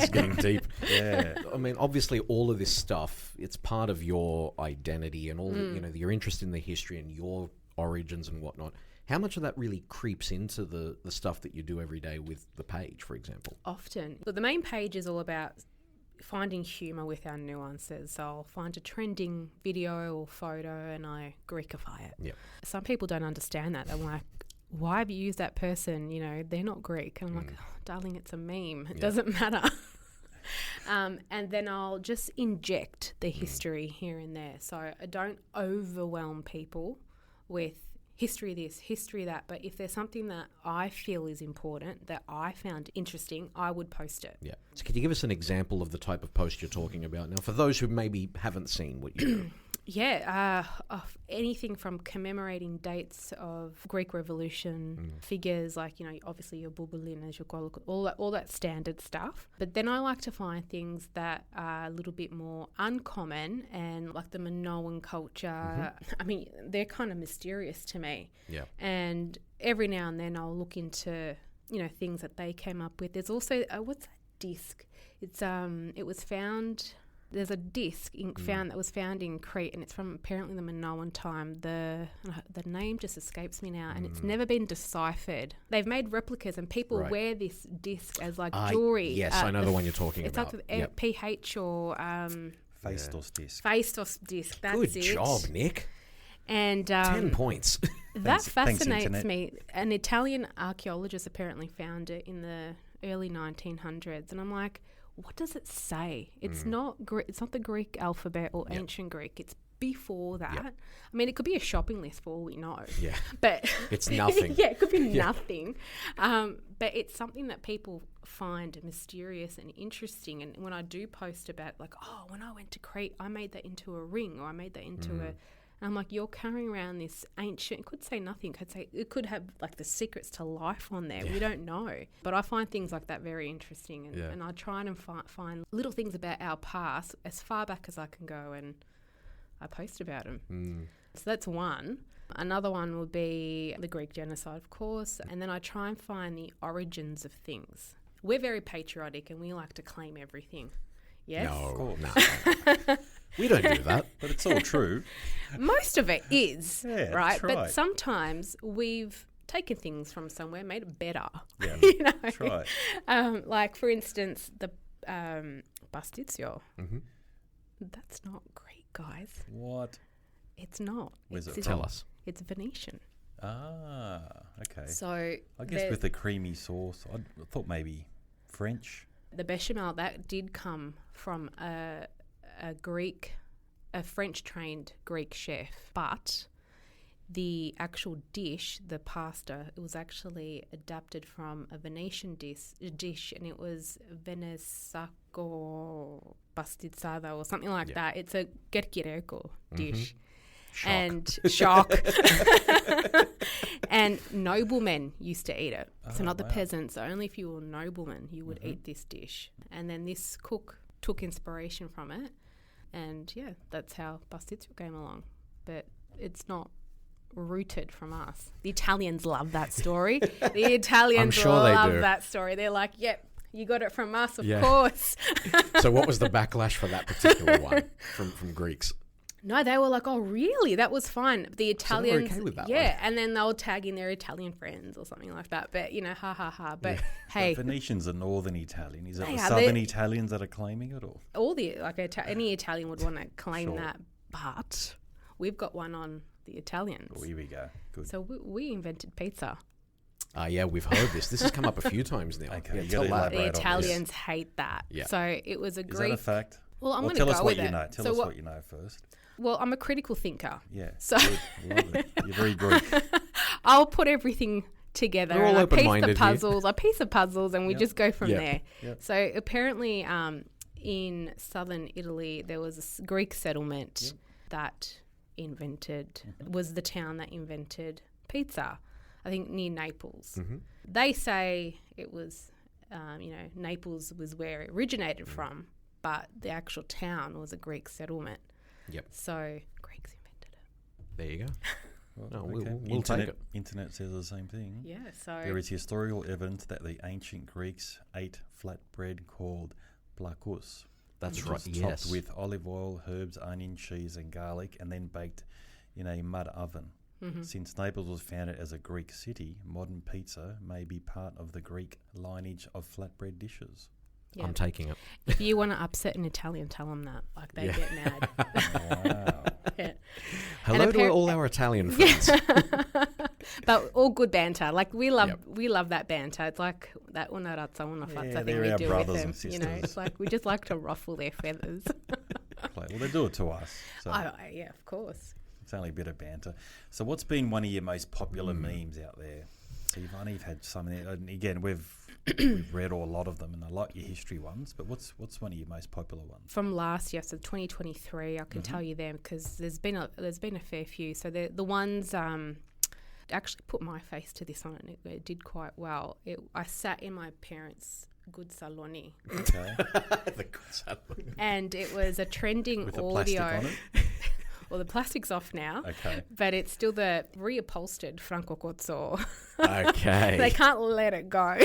getting deep. yeah, I mean, obviously, all of this stuff, it's part of your identity and all, your interest in the history and your origins and whatnot. How much of that really creeps into the stuff that you do every day with the page, for example? Often. But the main page is all about finding humour with our nuances. So I'll find a trending video or photo and I Greekify it. Yep. Some people don't understand that. They're like, why have you used that person? They're not Greek. And I'm like, oh, darling, it's a meme. It doesn't matter. And then I'll just inject the history here and there. So I don't overwhelm people with history this, history that, but if there's something that I feel is important, that I found interesting, I would post it. Yeah. So can you give us an example of the type of post you're talking about now, for those who maybe haven't seen what you do? Yeah, of anything from commemorating dates of Greek Revolution, figures like, obviously your Bouboulines, your Golok, all that standard stuff. But then I like to find things that are a little bit more uncommon and like the Minoan culture. I mean, they're kind of mysterious to me. Yeah. And every now and then I'll look into, things that they came up with. There's also, what's that disc? It was found... There's a disc that was found in Crete, and it's from apparently the Minoan time. The name just escapes me now, and it's never been deciphered. They've made replicas, and people wear this disc as like jewelry. Yes, I know the one you're talking it's about. It's like PH or Phaistos disc. Phaistos disc. That's Good it. job, Nick. And 10 points. That fascinates Internet. me. An Italian archaeologist apparently found it in the early 1900s, and I'm like, what does it say? It's not it's not the Greek alphabet or ancient Greek. It's before that. Yep. I mean, it could be a shopping list for all we know. Yeah. But It's nothing. yeah, it could be nothing. But it's something that people find mysterious and interesting. And when I do post about like, oh, when I went to Crete, I made that into a ring, or I made that into a... And I'm like, you're carrying around this ancient, it could say nothing, it could have like the secrets to life on there. We don't know. But I find things like that very interesting. And I try and find little things about our past as far back as I can go, and I post about them. So that's one. Another one would be the Greek genocide, of course. And then I try and find the origins of things. We're very patriotic and we like to claim everything. Yes? No. We don't do that. But it's all true. Most of it is, Yeah, right? that's But right. sometimes we've taken things from somewhere, made it better. Yeah, that's right. Like, for instance, the Pastizio. That's not Greek, guys. What? It's not. Where's it It's from? Tell us. It's Venetian. Okay. So I guess with the creamy sauce, I thought maybe French. the bechamel, that did come from a French-trained Greek chef, but the actual dish, the pasta, it was actually adapted from a Venetian dish, and it was Venesaco pastizzata or something like that. It's a gergireko dish. Shock. And shock. And noblemen used to eat it. So not the peasants. Only if you were a nobleman, you would eat this dish. And then this cook took inspiration from it. And yeah, that's how pastizio came along. But it's not rooted from us. The Italians love that story. The Italians love that story. They're like, yep, you got it from us, of course. So what was the backlash for that particular one from Greeks? No, they were like, oh, really? That was fun. The Italians, okay with that yeah, one. and then they'll tag in their Italian friends or something like that. But, ha, ha, ha. But, hey, The Venetians are northern Italian. Is it They the are. southern They- Italians that are claiming it? Or all the, any Italian would want to claim Sure. that. But we've got one on the Italians. oh, here we go. Good. So we invented pizza. Yeah, we've heard this. This has come up a few times now. Okay, Yeah, you tell gotta that. The elaborate on this. Italians hate that. Yeah. So it was a Is Greek. that a fact? Well, I'm Well, going tell to us go what with you it. know. Tell So us what- what you know first. Well, I'm a critical thinker. Yeah. So- good. Love it. You're very Greek. I'll put everything together. We're all and I piece open-minded the here. puzzles. I piece the puzzles, and we Yep. just go from Yep. there. Yep. So apparently, in southern Italy, there was a Greek settlement that was the town that invented pizza. I think near Naples. They say it was, Naples was where it originated from, but the actual town was a Greek settlement. Yep. So Greeks invented it. There you go. Well, No, we'll take internet, it. Internet says the same thing. Yeah. So There is historical evidence that the ancient Greeks ate flatbread called plakus. That's which right. was Yes. topped with olive oil, herbs, onion, cheese, and garlic, and then baked in a mud oven. Since Naples was founded as a Greek city, modern pizza may be part of the Greek lineage of flatbread dishes. yeah. I'm taking it. If you want to upset an Italian, tell them that. Like, they get mad. Wow. Yeah. Hello to appar- all our Italian friends. But all good banter. Like, we love Yep. that banter. It's like that una razza, una Yeah, fazza thing they're we our do brothers with them. and You know, sisters. it's like we just like to ruffle their feathers. Well, they do it to us. So Yeah, of course. it's only a bit of banter. So what's been one of your most popular memes out there? So you've had some there. And again, we've read a lot of them, and I like your history ones. But what's one of your most popular ones? From last year, so 2023, I can tell you them because there's been a fair few. So the ones actually put my face to this one, and it did quite well. I sat in my parents' good saloni, Okay, The good salad. and it was a trending with the audio. plastic on it. Well, the plastic's off now, Okay. but it's still the reupholstered Franco Cozzo. Okay. They can't let it go.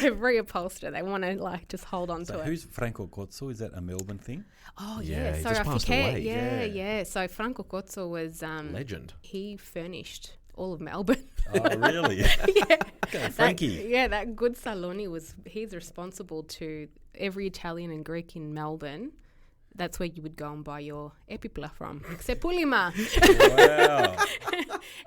They've reupholstered. They want to just hold on So to it. who's Franco Cozzo? Is that a Melbourne thing? Oh Yeah, yeah, he sorry, just I passed forget. away. Yeah, Yeah. yeah. So Franco Cozzo was Legend. he furnished all of Melbourne. Oh, really? Yeah. Okay, Frankie. That good Saloni he's responsible to every Italian and Greek in Melbourne. That's where you would go and buy your epipla from. Sepulima. Wow.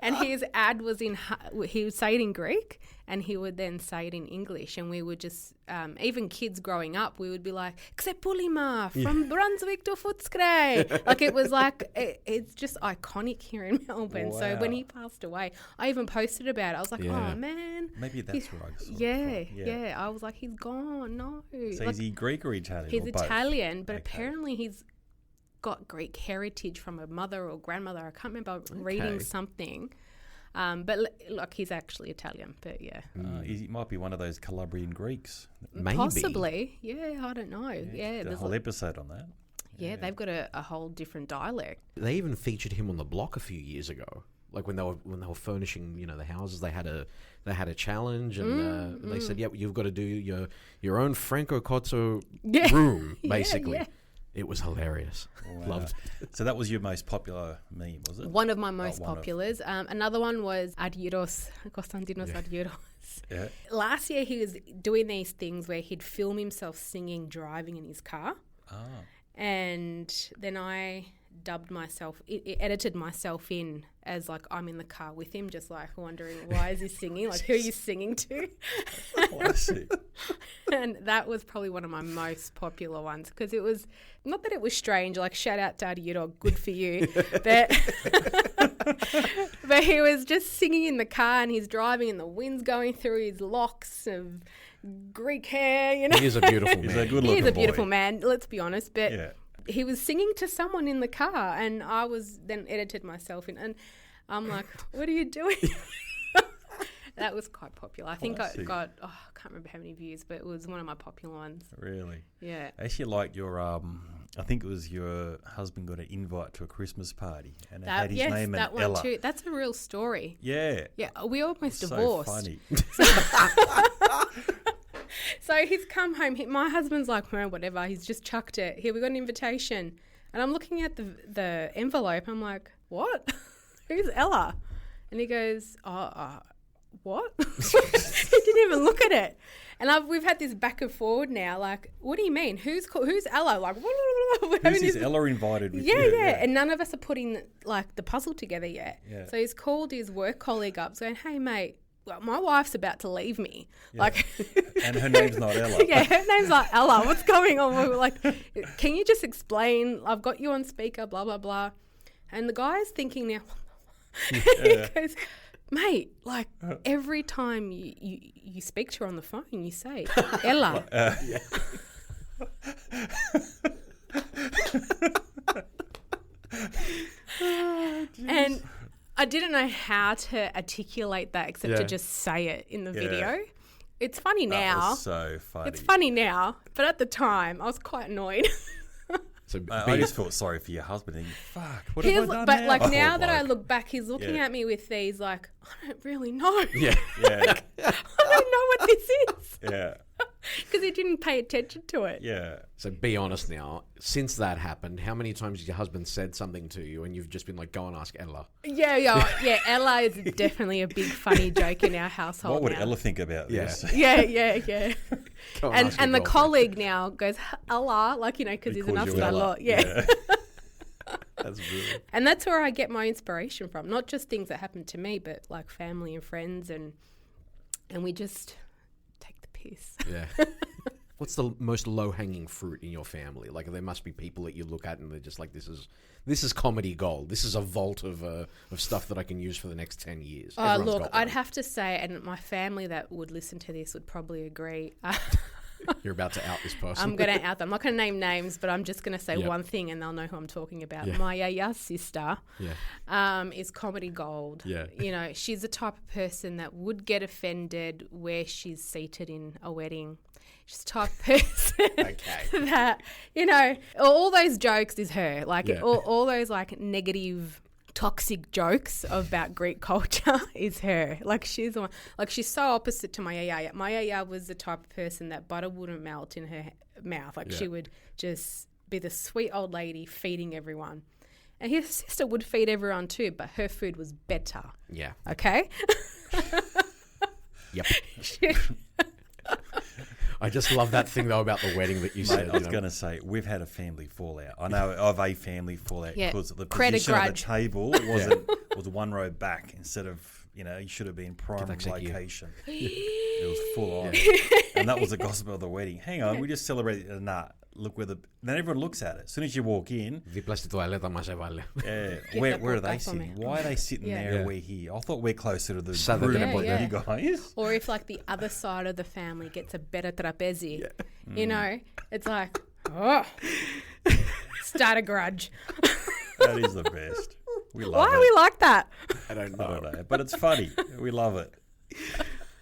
And his ad was he would say it in Greek and he would then say it in English. And we would just, even kids growing up, we would be like, Sepulima from Brunswick to Footscray. Like it was like, it's just iconic here in Melbourne. So when Wow. he passed away, I even posted about it. I was like, Yeah. oh man. Maybe that's where I saw it Yeah, from. yeah. I was like, he's gone. No. So Like, is he Greek or Italian? he's or both? Italian, but Okay. apparently he's got Greek heritage from a mother or grandmother. I can't remember reading Okay. something. But look, he's actually Italian, but yeah. He might be one of those Calabrian Greeks. Maybe. Possibly. Yeah, I don't know. Yeah, The there's whole episode on that. yeah, they've got a whole different dialect. They even featured him on the block a few years ago. Like when they were furnishing, the houses, they had a challenge, and they said, "Yep, you've got to do your own Franco Cozzo Yeah. room." Yeah, Basically, yeah. It was hilarious. Wow. Loved. So that was your most popular meme, was it? One of my most one of- populars. Another one was Adiros, Konstantinos Adiros. Yeah. Last year he was doing these things where he'd film himself singing driving in his car. Ah. And then I dubbed myself, edited myself in as like I'm in the car with him, just like wondering why is he singing? Like who are you singing to? Oh, I see. And that was probably one of my most popular ones because it was not that it was strange. Like shout out Daddy You Dog, good for you, but but he was just singing in the car and he's driving and the wind's going through his locks of Greek hair. You know, He is a beautiful man. He's a good he looking is a beautiful boy. man. Let's be honest, but. Yeah. He was singing to someone in the car and I was then edited myself in and I'm like, what are you doing? That was quite popular. I think I see. got, I can't remember how many views, but it was one of my popular ones. Really? Yeah. I actually liked your, I think it was your husband got an invite to a Christmas party and it had his name that and one Ella. too. That's a real story. Yeah. Yeah, we almost So divorced. funny. So he's come home. My husband's like, well, whatever. He's just chucked it. Here, we got an invitation. And I'm looking at the envelope. I'm like, what? Who's Ella? And he goes, what? He didn't even look at it. And we've had this back and forward now. Like, what do you mean? Who's Ella? Like, Who's this Ella invited with yeah, you? yeah. And none of us are putting like the puzzle together yet. Yeah. So he's called his work colleague up saying, hey, mate, well, my wife's about to leave me. Like, And her name's not Ella. yeah, her name's like Ella. What's going on? We were like, can you just explain? I've got you on speaker, blah, blah, blah. And the guy's thinking now, he goes, mate, like every time you speak to her on the phone, you say, Ella. And I didn't know how to articulate that except to just say it in the video. It's funny That now. was so funny. It's funny now, but at the time I was quite annoyed. So I just felt sorry for your husband. Thinking, fuck, what He's, have I done but now? like Oh, now that I bloke. look back, he's looking Yeah. at me with these like, I don't really know. yeah. Yeah, I don't know what this is yeah, because he didn't pay attention to it. yeah. So be honest now. Since that happened, how many times has your husband said something to you and you've just been like, go and ask Ella? Yeah. Ella is definitely a big funny joke in our household. What would now. Ella think about this? Yeah. Go And ask your the girlfriend. colleague now goes Ella, like because he's calls enough you for a Ella. lot. Yeah. That's brilliant. And that's where I get my inspiration from. Not just things that happen to me, but like family and friends, and we just take the piss. Yeah. What's the most low-hanging fruit in your family? Like, there must be people that you look at and they're just like, this is comedy gold. This is a vault of stuff that I can use for the next 10 years. Everyone's Look, got I'd one. have to say, and my family that would listen to this would probably agree. You're about to out this person. I'm going to out them. I'm not going to name names, but I'm just going to say Yep. one thing and they'll know who I'm talking about. Yeah. My yaya sister Yeah. is comedy gold. Yeah. You know, she's the type of person that would get offended where she's seated in a wedding. She's the type of person Okay. that, you know, all those jokes is her. Like Yeah. all those like negative toxic jokes about Greek culture is her. Like she's the one, like she's so opposite to my yaya. My yaya was the type of person that butter wouldn't melt in her mouth. Like she would just be the sweet old lady feeding everyone. And his sister would feed everyone too, but her food was better. Yeah. Okay? Yep. I just love that thing though about the wedding that you Mate, said. I was going to say, we've had a family fallout. I know of a family fallout Yeah. because the Credit position of the grudge. table was one row back instead of, you should have been prime That's like you. location. It was full on. And that was the gossip of the wedding. Hang on, we just celebrated. Nah, look where then everyone looks at it. As soon as you walk in, Δίπλα στη τουαλέτα μας έβαλε. where are they off on sitting? me. Why are they sitting Yeah. there Yeah. and we're here? I thought we're closer to the So they're group gonna than put you guys. Or if like the other side of the family gets a better trapezi, you know, it's like, oh, start a grudge. That is the best. We love Why it. are we like that? I don't I don't know, but it's funny. We love it.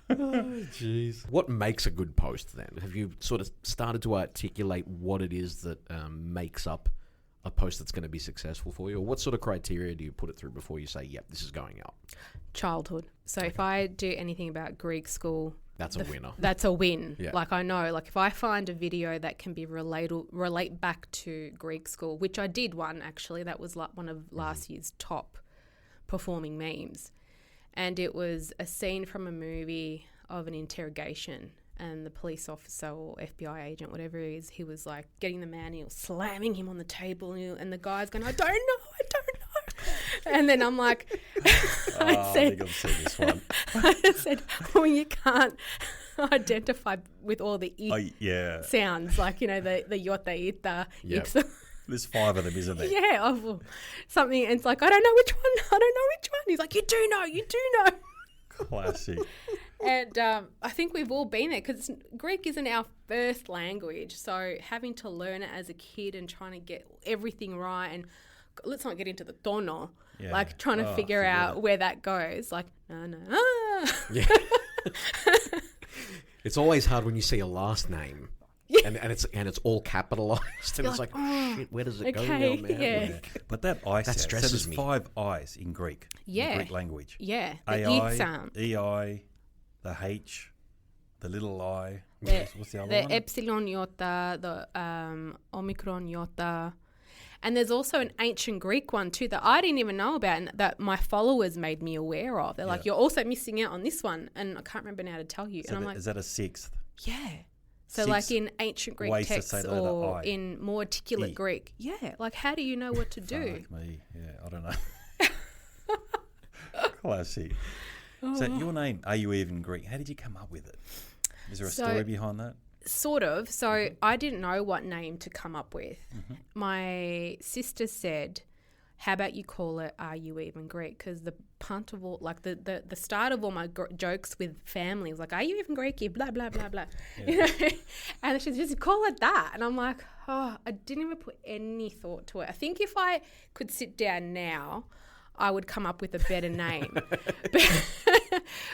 Jeez. What makes a good post then? Have you sort of started to articulate what it is that makes up a post that's going to be successful for you? Or what sort of criteria do you put it through before you say, yep, this is going out? Childhood. So if I do anything about Greek school, That's a winner. that's a win. Yeah. Like I know, like if I find a video that can be relate back to Greek school, which I did one actually, that was like one of last year's top performing memes. And it was a scene from a movie of an interrogation. and the police officer or FBI agent, whatever it is, he was like getting the man, he was slamming him on the table, and the guy's going, I don't know. And then I'm like, I think I've seen this one. I said, well, you can't identify with all the sounds, like, you know, the yota, ita, ipsa. There's 5 of them, isn't there? Yeah, something, and it's like, I don't know which one. He's like, you do know. Classic. And I think we've all been there, because Greek isn't our first language. So having to learn it as a kid and trying to get everything right, and let's not get into the tono, like trying to figure out where that goes. Like, no. Yeah. It's always hard when you see a last name. And it's all capitalized, and it's like, oh, shit, where does it go now, man? Yeah. But that I sound, stresses so there's me. 5 I's in Greek. Yeah. In Greek language. Yeah. The AI, E sound. EI, the H, the little I. What's the other the one? epsilon iota, the omicron iota. And there's also an ancient Greek one too that I didn't even know about, and that my followers made me aware of. They're like, you're also missing out on this one, and I can't remember now to tell you. So and I'm like, is that a 6th? Yeah. So 6 like in ancient Greek ways to texts say the letter or I. in more articulate Greek. Yeah. Like, how do you know what to do? Fuck me. Yeah, I don't know. Classic. So your name, Are You Even Greek? How did you come up with it? Is there a story behind that? Sort of. So I didn't know what name to come up with. My sister said, how about you call it Are You Even Greek? Because the punt of all, like the start of all my jokes with family was like, are you even Greek? Blah, blah, blah, blah. Yeah. You know? And she just call it that. And I'm like, oh, I didn't even put any thought to it. I think if I could sit down now, I would come up with a better name.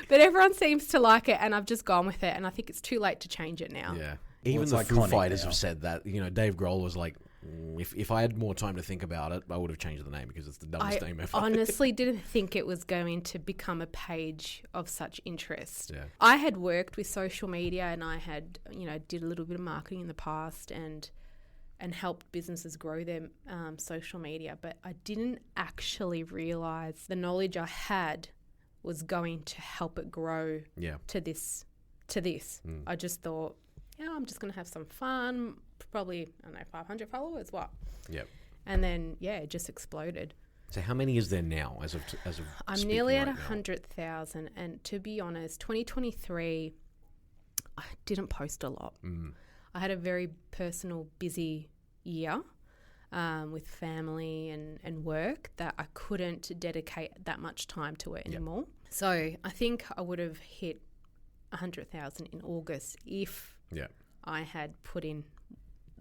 But everyone seems to like it, and I've just gone with it, and I think it's too late to change it now. Yeah. Even it's the Foo iconic Fighters now. have said that. You know, Dave Grohl was like, if I had more time to think about it, I would have changed the name because it's the dumbest name ever. I honestly didn't think it was going to become a page of such interest. Yeah. I had worked with social media, and I had, did a little bit of marketing in the past and helped businesses grow their social media, but I didn't actually realise the knowledge I had was going to help it grow to this. I just thought, I'm just going to have some fun, probably, 500 followers, what? Yep. And then, it just exploded. So how many is there now as of I'm nearly at 100,000, and to be honest, 2023, I didn't post a lot. I had a very personal, busy year with family and work that I couldn't dedicate that much time to it anymore. So I think I would have hit 100,000 in August if I had put in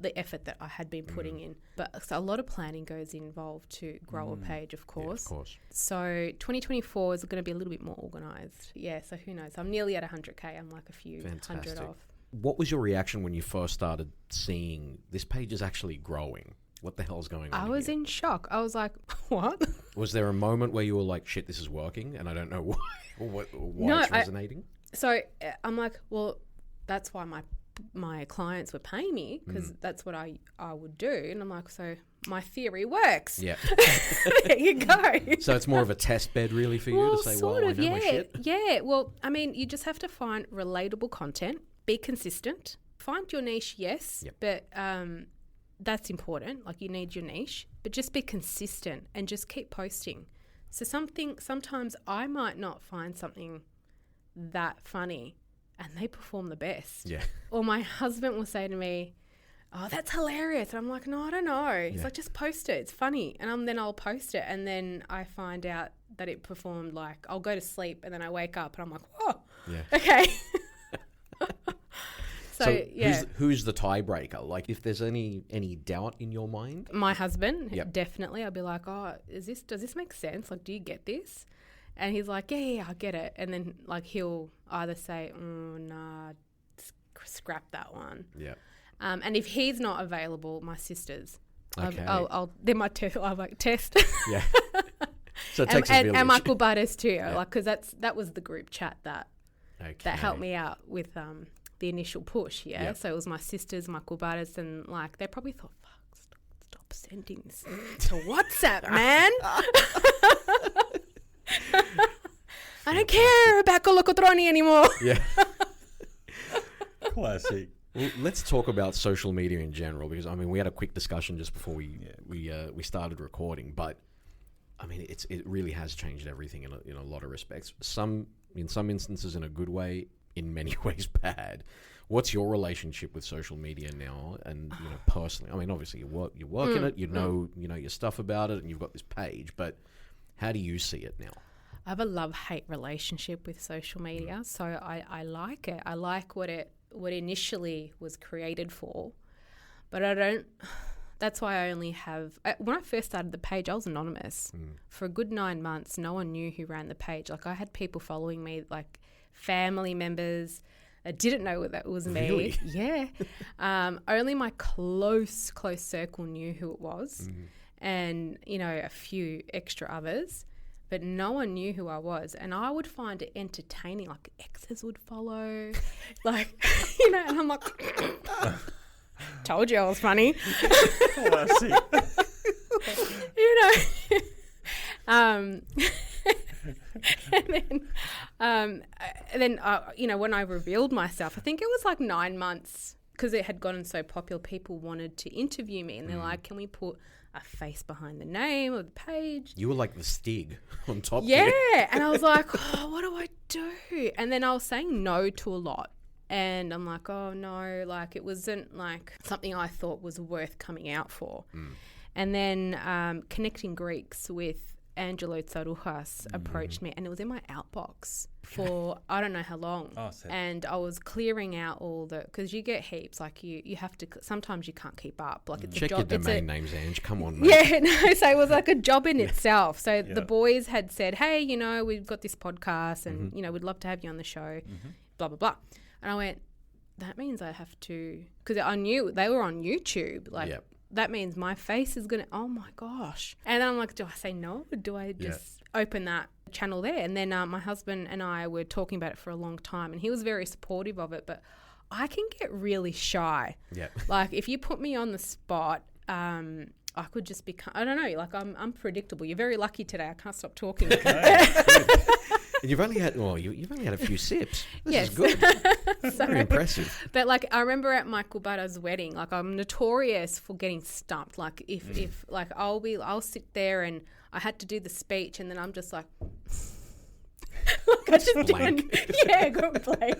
the effort that I had been putting in. But so a lot of planning goes involved to grow a page, of course. Yeah, of course. So 2024 is going to be a little bit more organised. Yeah, so who knows? I'm nearly at 100K. I'm like a few hundred off. What was your reaction when you first started seeing this page is actually growing? What the hell's going on? I was in shock. I was like, what? Was there a moment where you were like, shit, this is working and I don't know why, why it's resonating? So I'm like, well, that's why my clients were paying me, because that's what I would do. And I'm like, so my theory works. Yeah. There you go. So it's more of a test bed really for you to say, well, I know my shit? Yeah. Well, I mean, you just have to find relatable content, be consistent, find your niche, yes, but that's important. Like, you need your niche, but just be consistent and just keep posting. So sometimes I might not find something that funny, and they perform the best. Yeah. Or my husband will say to me, oh, that's hilarious. And I'm like, no, I don't know. He's like, just post it. It's funny. And then I'll post it. And then I find out that it performed. Like, I'll go to sleep and then I wake up and I'm like, oh, okay. So who's the tiebreaker? Like, if there's any doubt in your mind? My husband, definitely. I'll be like, oh, does this make sense? Like, do you get this? And he's like, yeah, I get it. And then, like, he'll either say, nah, scrap that one. Yeah. And if he's not available, my sisters. Okay. They're my I'll like test. Yeah. So it takes a village. And Michael Butters too, like, because that was the group chat that helped me out with the initial push. Yeah. Yep. So it was my sisters, Michael Butters, and like they probably thought, fuck, stop sending this to WhatsApp, man. I don't care about Colocotroni anymore. Yeah. Classic. Well, let's talk about social media in general, because I mean we had a quick discussion just before we started recording, but I mean it really has changed everything in a lot of respects. In some instances in a good way, in many ways bad. What's your relationship with social media now? And personally, I mean obviously you work in it, you know your stuff about it, and you've got this page, but how do you see it now? I have a love-hate relationship with social media, so I like it. I like what initially was created for, but I don't. That's why I only have. When I first started the page, I was anonymous for a good 9 months. No one knew who ran the page. Like I had people following me, like family members. I didn't know that was me. Really? Yeah. Only my close circle knew who it was, and a few extra others. But no one knew who I was. And I would find it entertaining. Like, exes would follow. Like, and I'm like, told you I was funny. And then when I revealed myself, I think it was like 9 months, because it had gotten so popular, people wanted to interview me. And they're like, can we put a face behind the name of the page? You were like the Stig on top. Yeah. And I was like, oh, what do I do? And then I was saying no to a lot. And I'm like, oh no, like it wasn't like something I thought was worth coming out for. And then Connecting Greeks with Angelo Tsarouchas approached me, and it was in my outbox for I don't know how long. And I was clearing out all the, because you get heaps, like you have to, sometimes you can't keep up. Like it's check a job. Your domain names, Ange. Come on, mate. Yeah, no. So it was like a job in itself. So the boys had said, hey, we've got this podcast, and we'd love to have you on the show. Blah blah blah. And I went, that means I have to, because I knew they were on YouTube. Like. Yep. That means my face is going to, oh my gosh. And then I'm like, do I say no? Or do I just open that channel there? And then my husband and I were talking about it for a long time, and he was very supportive of it, but I can get really shy. Yeah. Like if you put me on the spot, I could just become, I don't know, like I'm unpredictable. You're very lucky today. I can't stop talking. And you've only had a few sips. This is good. Very impressive. But like I remember at Michael Butta's wedding, like I'm notorious for getting stumped. Like if like I'll sit there and I had to do the speech, and then I'm just like I just blank. Got blank.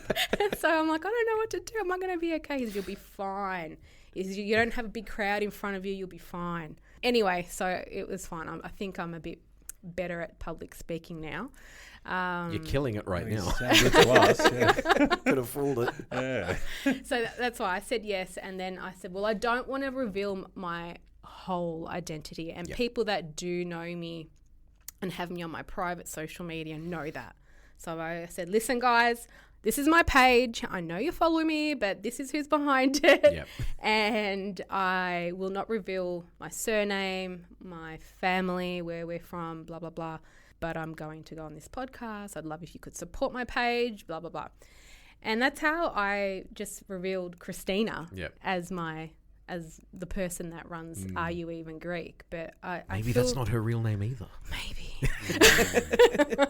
So I'm like, I don't know what to do. Am I going to be okay? He said, you'll be fine. You don't have a big crowd in front of you. You'll be fine. Anyway, so it was fine. I think I'm a bit better at public speaking now. You're killing it right now. Sounds good to us. Yeah. Could have fooled it. Yeah. So that's why I said yes. And then I said, well, I don't want to reveal my whole identity. And people that do know me and have me on my private social media know that. So I said, listen, guys, this is my page. I know you follow me, but this is who's behind it. Yep. And I will not reveal my surname, my family, where we're from, blah, blah, blah. But I'm going to go on this podcast. I'd love if you could support my page, blah, blah, blah. And that's how I just revealed Christina as the person that runs Are You Even Greek? But maybe that's not her real name either. Maybe.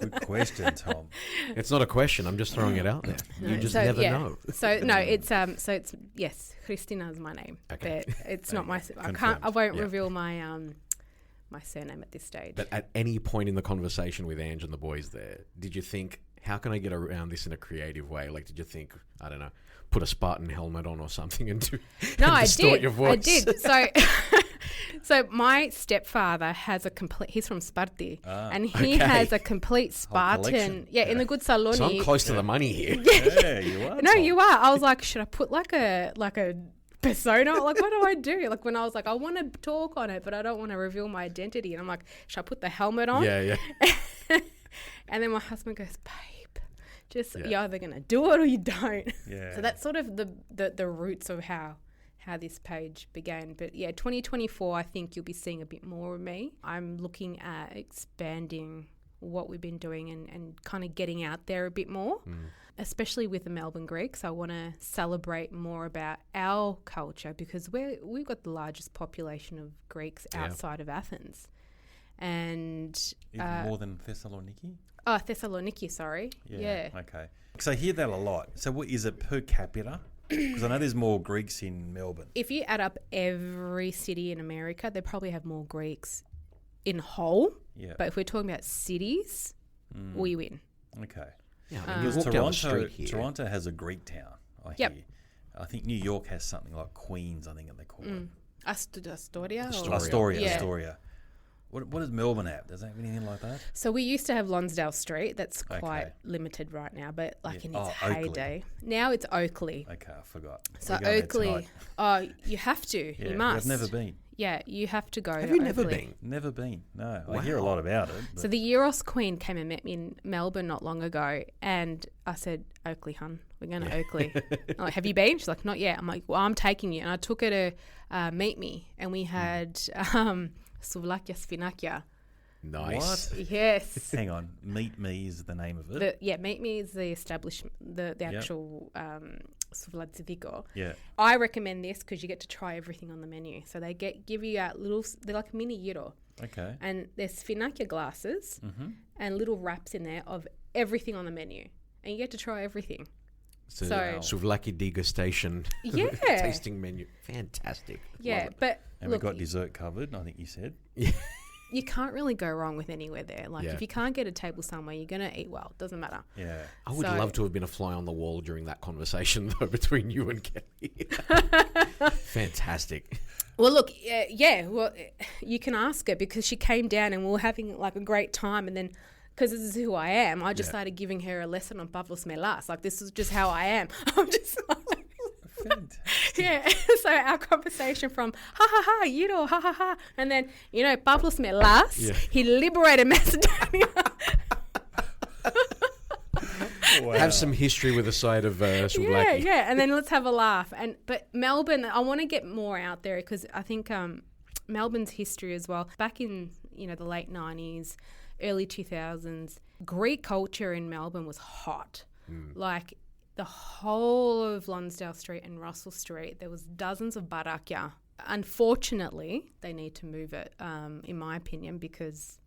Good question, Tom. It's not a question. I'm just throwing it out there. No, you just never know. So no, it's yes, Christina is my name. Okay. But it's not my. I won't reveal my my surname at this stage. But at any point in the conversation with Ange and the boys there, did you think, how can I get around this in a creative way? Like, did you think, I don't know, put a Spartan helmet on or something and distort your voice? I did. So my stepfather has he's from Sparti, and he has a complete Spartan. In the good Saloni. So I'm close to the money here. Yeah, you are. No, you are. I was like, should I put like a persona? Like, what do I do? Like when I was like, I want to talk on it, but I don't want to reveal my identity. And I'm like, should I put the helmet on? Yeah. And then my husband goes, babe, you're either going to do it or you don't. Yeah. So that's sort of the roots of how this page began. But 2024, I think you'll be seeing a bit more of me. I'm looking at expanding what we've been doing and kind of getting out there a bit more, especially with the Melbourne Greeks. I want to celebrate more about our culture because we've got the largest population of Greeks outside of Athens. And even more than Thessaloniki? Oh, Thessaloniki, sorry. Yeah. Okay. So I hear that a lot. So what is it per capita? Because I know there's more Greeks in Melbourne. If you add up every city in America, they probably have more Greeks in whole. Yeah. But if we're talking about cities, we win. Okay. Yeah, I mean, Because you walk down the street here. Toronto has a Greek town, I Yep. hear. I think New York has something like Queens, I think they call it. Astoria? Astoria. Yeah. Astoria. What does Melbourne have? Does it have anything like that? So we used to have Lonsdale Street. That's Okay. quite limited right now, but like Yeah. in its Oakley. heyday. Now it's Oakley. Okay, I forgot. So We're going there Oakley, tonight. oh, you have to. Yeah, You must. I've never been. Yeah, you have to go. Have to you never Oakley. been? Never been. No. I Wow. hear a lot about it. But So the Euros Queen came and met me in Melbourne not long ago, and I said, Oakley, hun, we're going to Oakley. I'm like, have you been? She's like, not yet. I'm like, well, I'm taking you. And I took her to meet me, and we had Souvlakia Spinakia. Nice. What? Yes. Hang on. Meet Me is the name of it. Meet Me is the establishment, the actual Souvlatsiviko. Yeah. I recommend this because you get to try everything on the menu. So they give you out they're like mini gyro. Okay. And there's Spinakia glasses Mm-hmm. and little wraps in there of everything on the menu. And you get to try everything. So, Souvlaki degustation Yeah. tasting menu. Fantastic. Yeah, Love it. but And look, we got dessert covered, I think you said. you can't really go wrong with anywhere there. Like Yeah. if you can't get a table somewhere, you're going to eat well. Doesn't matter. Yeah. I would So- love to have been a fly on the wall during that conversation, though, between you and Kelly. Fantastic. Well, look, well, you can ask her because she came down and we were having like a great time. And then, because this is who I am, I just started giving her a lesson on Pavlos Melas. Like, this is just how I am. I'm just like, Fantastic. yeah. So our conversation from ha ha ha, you know, ha ha ha. And then, Pavlos Melas, Yeah. he liberated Macedonia. Wow. Have some history with a side of Souvlaki. Yeah. And then let's have a laugh. But Melbourne, I want to get more out there because I think Melbourne's history as well. Back in the late 90s, early 2000s, Greek culture in Melbourne was hot. Like the whole of Lonsdale Street and Russell Street, there was dozens of barakia. Unfortunately, they need to move it, in my opinion, because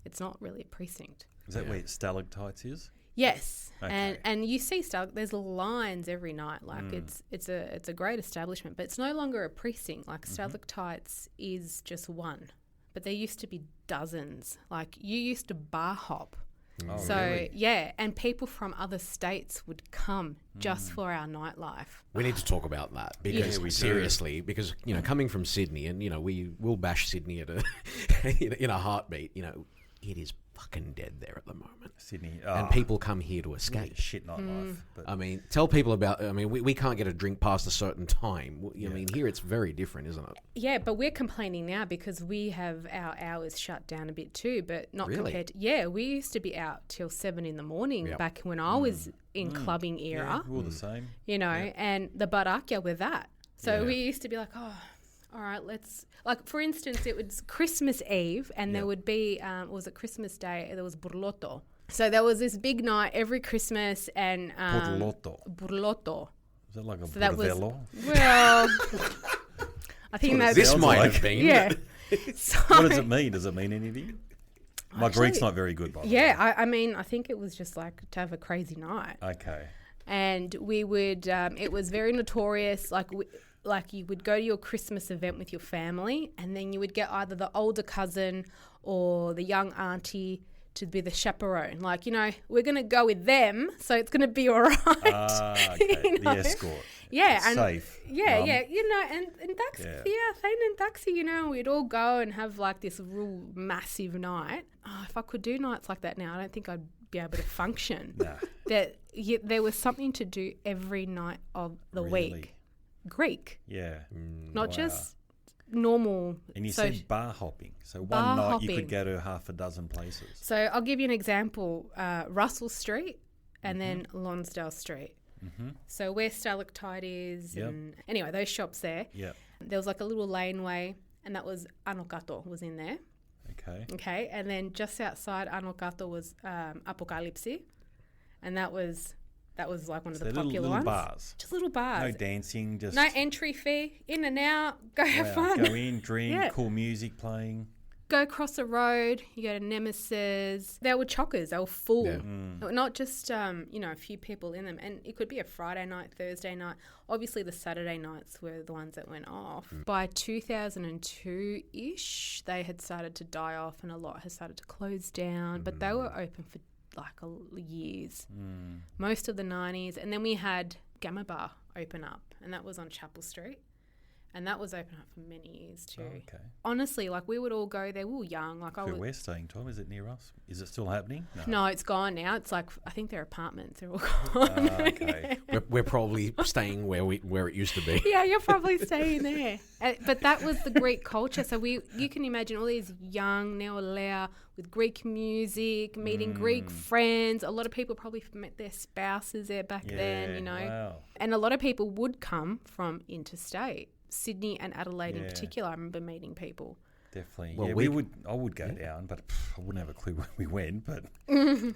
it's not really a precinct. Is that where Stalactites is? Yes, Okay. and you see there's lines every night. Like it's a great establishment, but it's no longer a precinct. Like Stalactites is just one, but there used to be dozens. Like you used to bar hop. Oh, So really? yeah, and people from other states would come just for our nightlife. We need to talk about that because Yeah, we do. seriously, because coming from Sydney, and we will bash Sydney at in a heartbeat. It is fucking dead there at the moment, Sydney. and people come here to escape. Shit nightlife. But I mean, tell people about. I mean, we can't get a drink past a certain time. I mean, here it's very different, isn't it? Yeah, but we're complaining now because we have our hours shut down a bit too, but not Really? compared to... Yeah, we used to be out till 7 in the morning Yep. back when I was in clubbing yeah, era, we're all the same. and the barakia were that. So Yeah. we used to be like, oh, all right, let's... Like, for instance, it was Christmas Eve and there would be... was it Christmas Day? There was burloto. So there was this big night every Christmas and... Burloto. Burloto. Is that like a So that was... bordello? Well... I think that's... This sounds might like. have been. Yeah. So, What does it mean? Does it mean anything? My Greek's not very good, by the way. yeah, I mean, I think it was just like to have a crazy night. Okay. And we would, it was very notorious, like you would go to your Christmas event with your family and then you would get either the older cousin or the young auntie to be the chaperone. Like, we're going to go with them, so it's going to be all right. Okay. You know? The escort. Yeah, It's and safe. yeah, Mum. yeah, and Dax, in Daxi, we'd all go and have like this real massive night. Oh, if I could do nights like that now, I don't think I'd be able to function. Nah. There was something to do every night of the Really? week. Greek, Yeah. not Wow. just normal. And you so, said bar hopping. So Bar one night you hopping. could go to half a dozen places. so I'll give you an example: Russell Street and then Lonsdale Street. So where Stalactite is, Yep. and anyway, those shops there. Yeah. There was like a little laneway, and that was Anokato was in there. Okay. Okay, and then just outside Anokato was Apocalypse, and that was like one of So the little, popular little ones. bars. Just little No bars. dancing, just No entry fee. In and out. Go have wow, fun. go in, drink, Yeah. cool music playing. go across the road, you go to Nemesis. They were chockers. They were full. Yeah. They were not just, a few people in them. And it could be a Friday night, Thursday night. Obviously, the Saturday nights were the ones that went off. By 2002-ish, they had started to die off and a lot had started to close down. But they were open for years. Most of the 90s. And then we had Gamma Bar open up, and that was on Chapel Street. And that was open up for many years too. Oh, okay. Honestly, we would all go there. We were young. Where we're staying, Tom, is it near us? Is it still happening? No, it's gone now. It's I think they're apartments. They're all gone. Okay. We're probably staying where it used to be. Yeah, you're probably staying there. But that was the Greek culture. So you can imagine all these young neolea with Greek music, meeting Greek friends. A lot of people probably met their spouses there back then, Wow. And a lot of people would come from interstate. Sydney and Adelaide in particular, I remember meeting people. Definitely. Well, I would go down, but I wouldn't have a clue where we went. But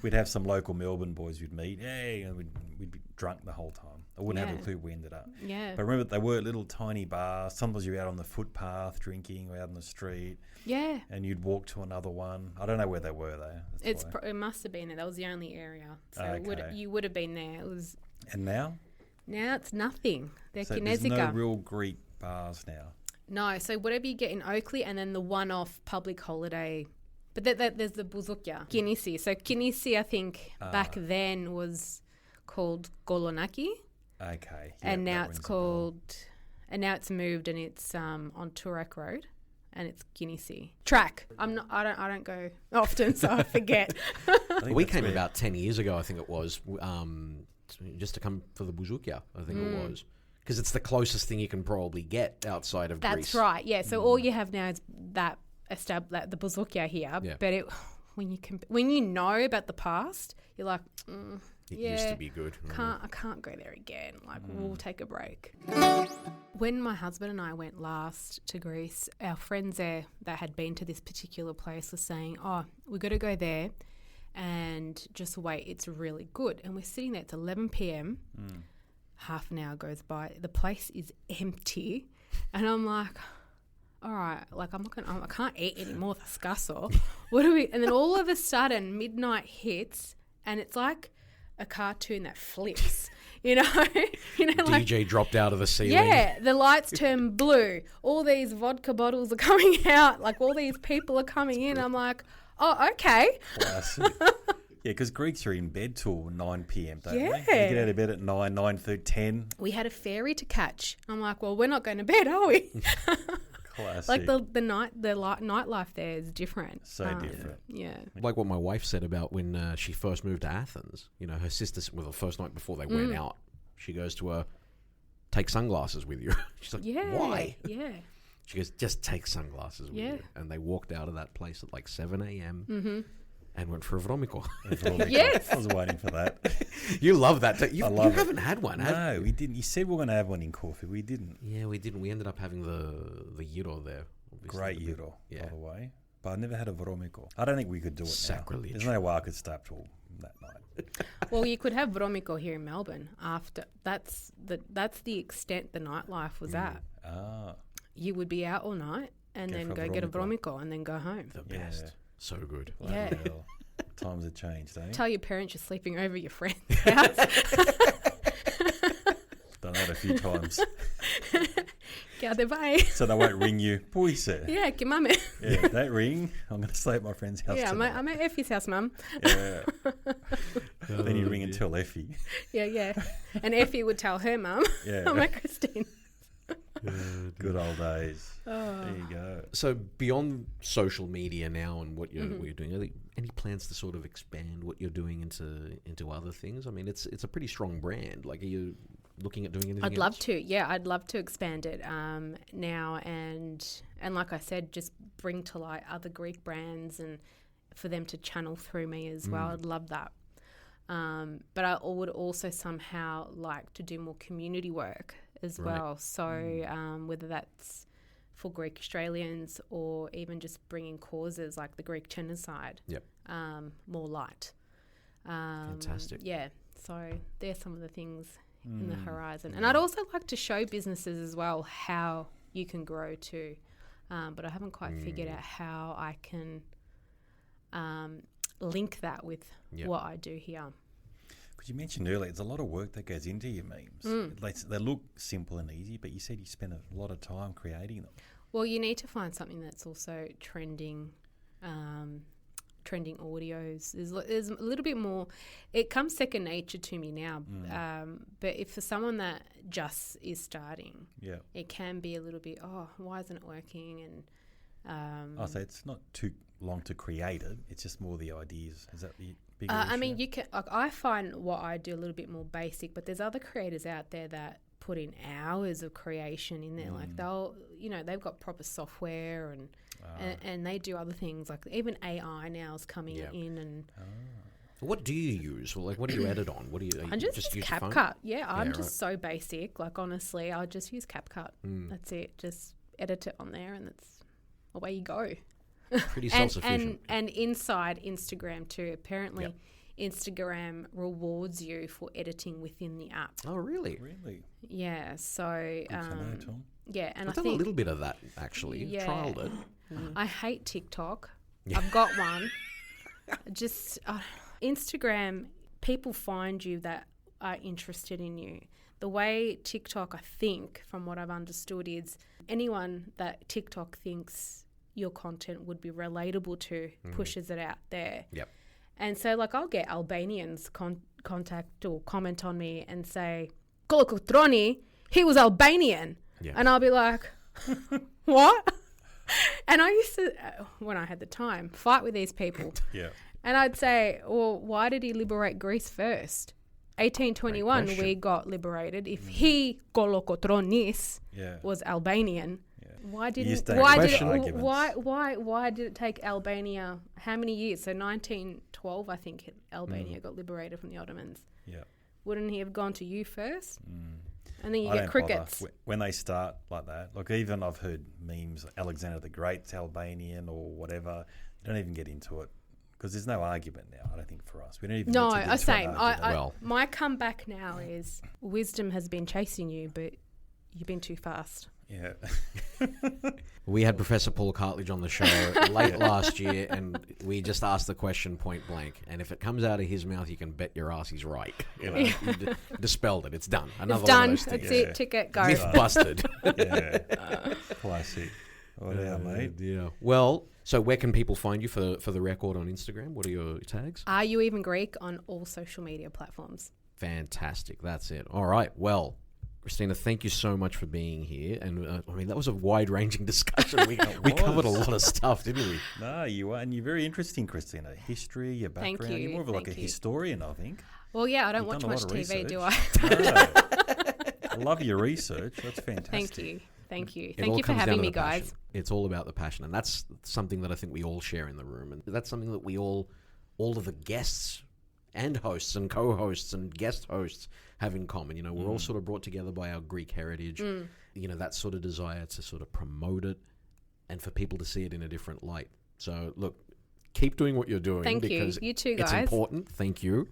we'd have some local Melbourne boys we'd meet. And we'd be drunk the whole time. I wouldn't have a clue where we ended up. Yeah. But remember, they were little tiny bars. Sometimes you were out on the footpath drinking or out on the street. Yeah. And you'd walk to another one. I don't know where they were though. It must have been there. That was the only area. So Okay. you would have been there. It was. And now? Now it's nothing. They're So Kinesica. there's no real Greek bars now. No, so whatever you get in Oakley and then the one-off public holiday. But there's the Buzukya, Kinisi. So Kinisi, I think, back then was called Golonaki. Okay. And now it's called, and now it's moved and it's on Turek Road. And it's Kinisi. Track. I don't go often, so I forget. We came about 10 years ago, I think it was, just to come for the Buzukya, I think it was. Because it's the closest thing you can probably get outside of Greece. That's right, yeah. So all you have now is the Buzukya here. Yeah. But when you know about the past, you're like, It used to be good. I can't go there again. We'll take a break. When my husband and I went last to Greece, our friends there that had been to this particular place were saying, we got to go there and just wait. It's really good. And we're sitting there. It's 11 p.m. Half an hour goes by. The place is empty. And I'm like, all right, I can't eat any more Scasso. What do we? And then all of a sudden, midnight hits, and it's like a cartoon that flips. DJ dropped out of the ceiling. Yeah, the lights turn blue. All these vodka bottles are coming out. All these people are coming in. I'm like, oh, okay. Classic. Yeah, because Greeks are in bed till 9 p.m, don't they? You get out of bed at 9, 9:30, 10. We had a ferry to catch. I'm like, well, we're not going to bed, are we? Classic. The nightlife there is different. So different. Yeah. Like what my wife said about when she first moved to Athens. Her sister, the first night before they went out, she goes to her, take sunglasses with you. She's like, why? Yeah. She goes, just take sunglasses with you. And they walked out of that place at 7 a.m. And went for a Vromico. Yes. I was waiting for that. You love that. You love haven't had one, have you? No, we didn't. You said we were going to have one in Corfu. We didn't. Yeah, we didn't. We ended up having the gyro there. Great gyro, by the way. But I never had a Vromico. I don't think we could do it Sacrilege. now. There's no way I could stay up till that night. Well, you could have Vromico here in Melbourne after. That's the extent the nightlife was at. Ah. You would be out all night and Go then for go get a Vromico and then go home. The best. So good. Yeah. Bloody hell. Times have changed, eh? Tell your parents you're sleeping over your friend's house. Done that a few times. Bye. So they won't ring you. Boy, sir. Yeah, que mame. Yeah, don't ring. I'm going to stay at my friend's house tonight. I'm at Effie's house, Mum. Yeah. Then you ring and tell Effie. Yeah. And Effie would tell her mum. Yeah. I'm at Christine. Good old days. There you go. So beyond social media now and what you're doing, are there any plans to sort of expand what you're doing into other things? I mean, it's a pretty strong brand. Are you looking at doing anything I'd else? love to. Yeah, I'd love to expand it now and like I said, just bring to light other Greek brands and for them to channel through me as well. I'd love that. But I would also somehow like to do more community work as well. So whether that's for Greek Australians or even just bringing causes like the Greek genocide more light. Fantastic. Yeah, so there's some of the things in the horizon. And I'd also like to show businesses as well how you can grow too. but I haven't quite figured out how I can link that with what I do here. Because you mentioned earlier, there's a lot of work that goes into your memes. They look simple and easy, but you said you spend a lot of time creating them. Well, you need to find something that's also trending audios. There's a little bit more. It comes second nature to me now. But if for someone that just is starting, it can be a little bit, why isn't it working? And so it's not too long to create it. It's just more the ideas. Is that the big I mean, you can. I find what I do a little bit more basic, but there's other creators out there that put in hours of creation in there. Like they've got proper software and they do other things, like even AI now is coming in. And what do you use? Well, like, what do you edit on? What do you? I just use CapCut. I'm just so basic. Like, honestly, I'll just use CapCut. That's it. Just edit it on there, and that's away you go. Pretty self-sufficient. And inside Instagram too. Apparently, Instagram rewards you for editing within the app. Oh, really? Really? Yeah. So, Good to know, Tom. yeah, and I've done a little bit of that actually. Yeah. Trialed it. I hate TikTok. I've got one. Just Instagram, people find you that are interested in you. The way TikTok, I think, from what I've understood, is anyone that TikTok thinks your content would be relatable to pushes it out there. Yep. And so, like, I'll get Albanians contact or comment on me and say, Kolokotroni, he was Albanian. Yeah. And I'll be like, what? And I used to, when I had the time, fight with these people. Yeah. And I'd say, well, why did he liberate Greece first? 1821, we got liberated. If he, Kolokotronis, was Albanian, why did it take Albania how many years? So 1912, I think Albania got liberated from the Ottomans. Yeah. Wouldn't he have gone to you first? And then you I get don't crickets. bother. When they start like that, like even I've heard memes, Alexander the Great's Albanian or whatever. You don't even get into it because there's no argument now. I don't think for us, we don't even. No, get into same. an argument. My comeback now is wisdom has been chasing you, but you've been too fast. Yeah. We had Professor Paul Cartledge on the show late last year, and we just asked the question point blank. And if it comes out of his mouth, you can bet your ass he's right. You know, he dispelled it. It's done. Another it's done. One of those That's it. Ticket. Go. Myth busted. Classic. What mate? Yeah. Well, so where can people find you for the record on Instagram? What are your tags? Are You Even Greek on all social media platforms? Fantastic. That's it. All right. Well, Christina, thank you so much for being here. And I mean, that was a wide-ranging discussion. We covered a lot of stuff, didn't we? No, you are. And you're very interesting, Christina. History, your background. Thank you. You're more of like a historian, I think. Well, yeah, I don't watch much TV, do I? No. I love your research. That's fantastic. Thank you. Thank you. It Thank all you for comes down having to me, the passion. guys. It's all about the passion. And that's something that I think we all share in the room. And that's something that we all of the guests and hosts and co-hosts and guest hosts have in common. You know, we're all sort of brought together by our Greek heritage. You know, that sort of desire to sort of promote it and for people to see it in a different light. So, look, keep doing what you're doing. Thank because you. You too, guys. It's important. Thank you.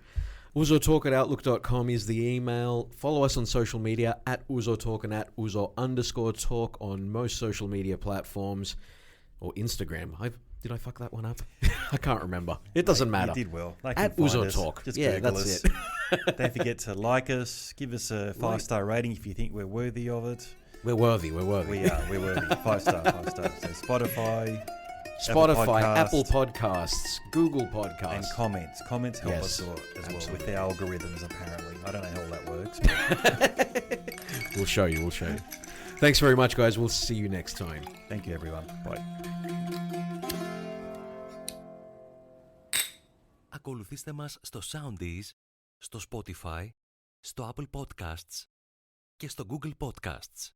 uzotalk@outlook.com is the email. Follow us on social media at uzotalk and at uzo_talk on most social media platforms or Instagram. Did I fuck that one up? I can't remember. It doesn't matter. You did well. At uzotalk. Just yeah, Google that's us. it. Don't forget to like us. Give us a 5-star rating if you think we're worthy of it. We're worthy. We are. We're worthy. 5-star. So Spotify, Apple Podcasts, Google Podcasts. And comments. Comments help us as well with the algorithms, apparently. I don't know how all that works. But We'll show you. Thanks very much, guys. We'll see you next time. thank you, everyone. Bye. Ακολουθήστε μας στο Soundees, στο Spotify, στο Apple Podcasts και στο Google Podcasts.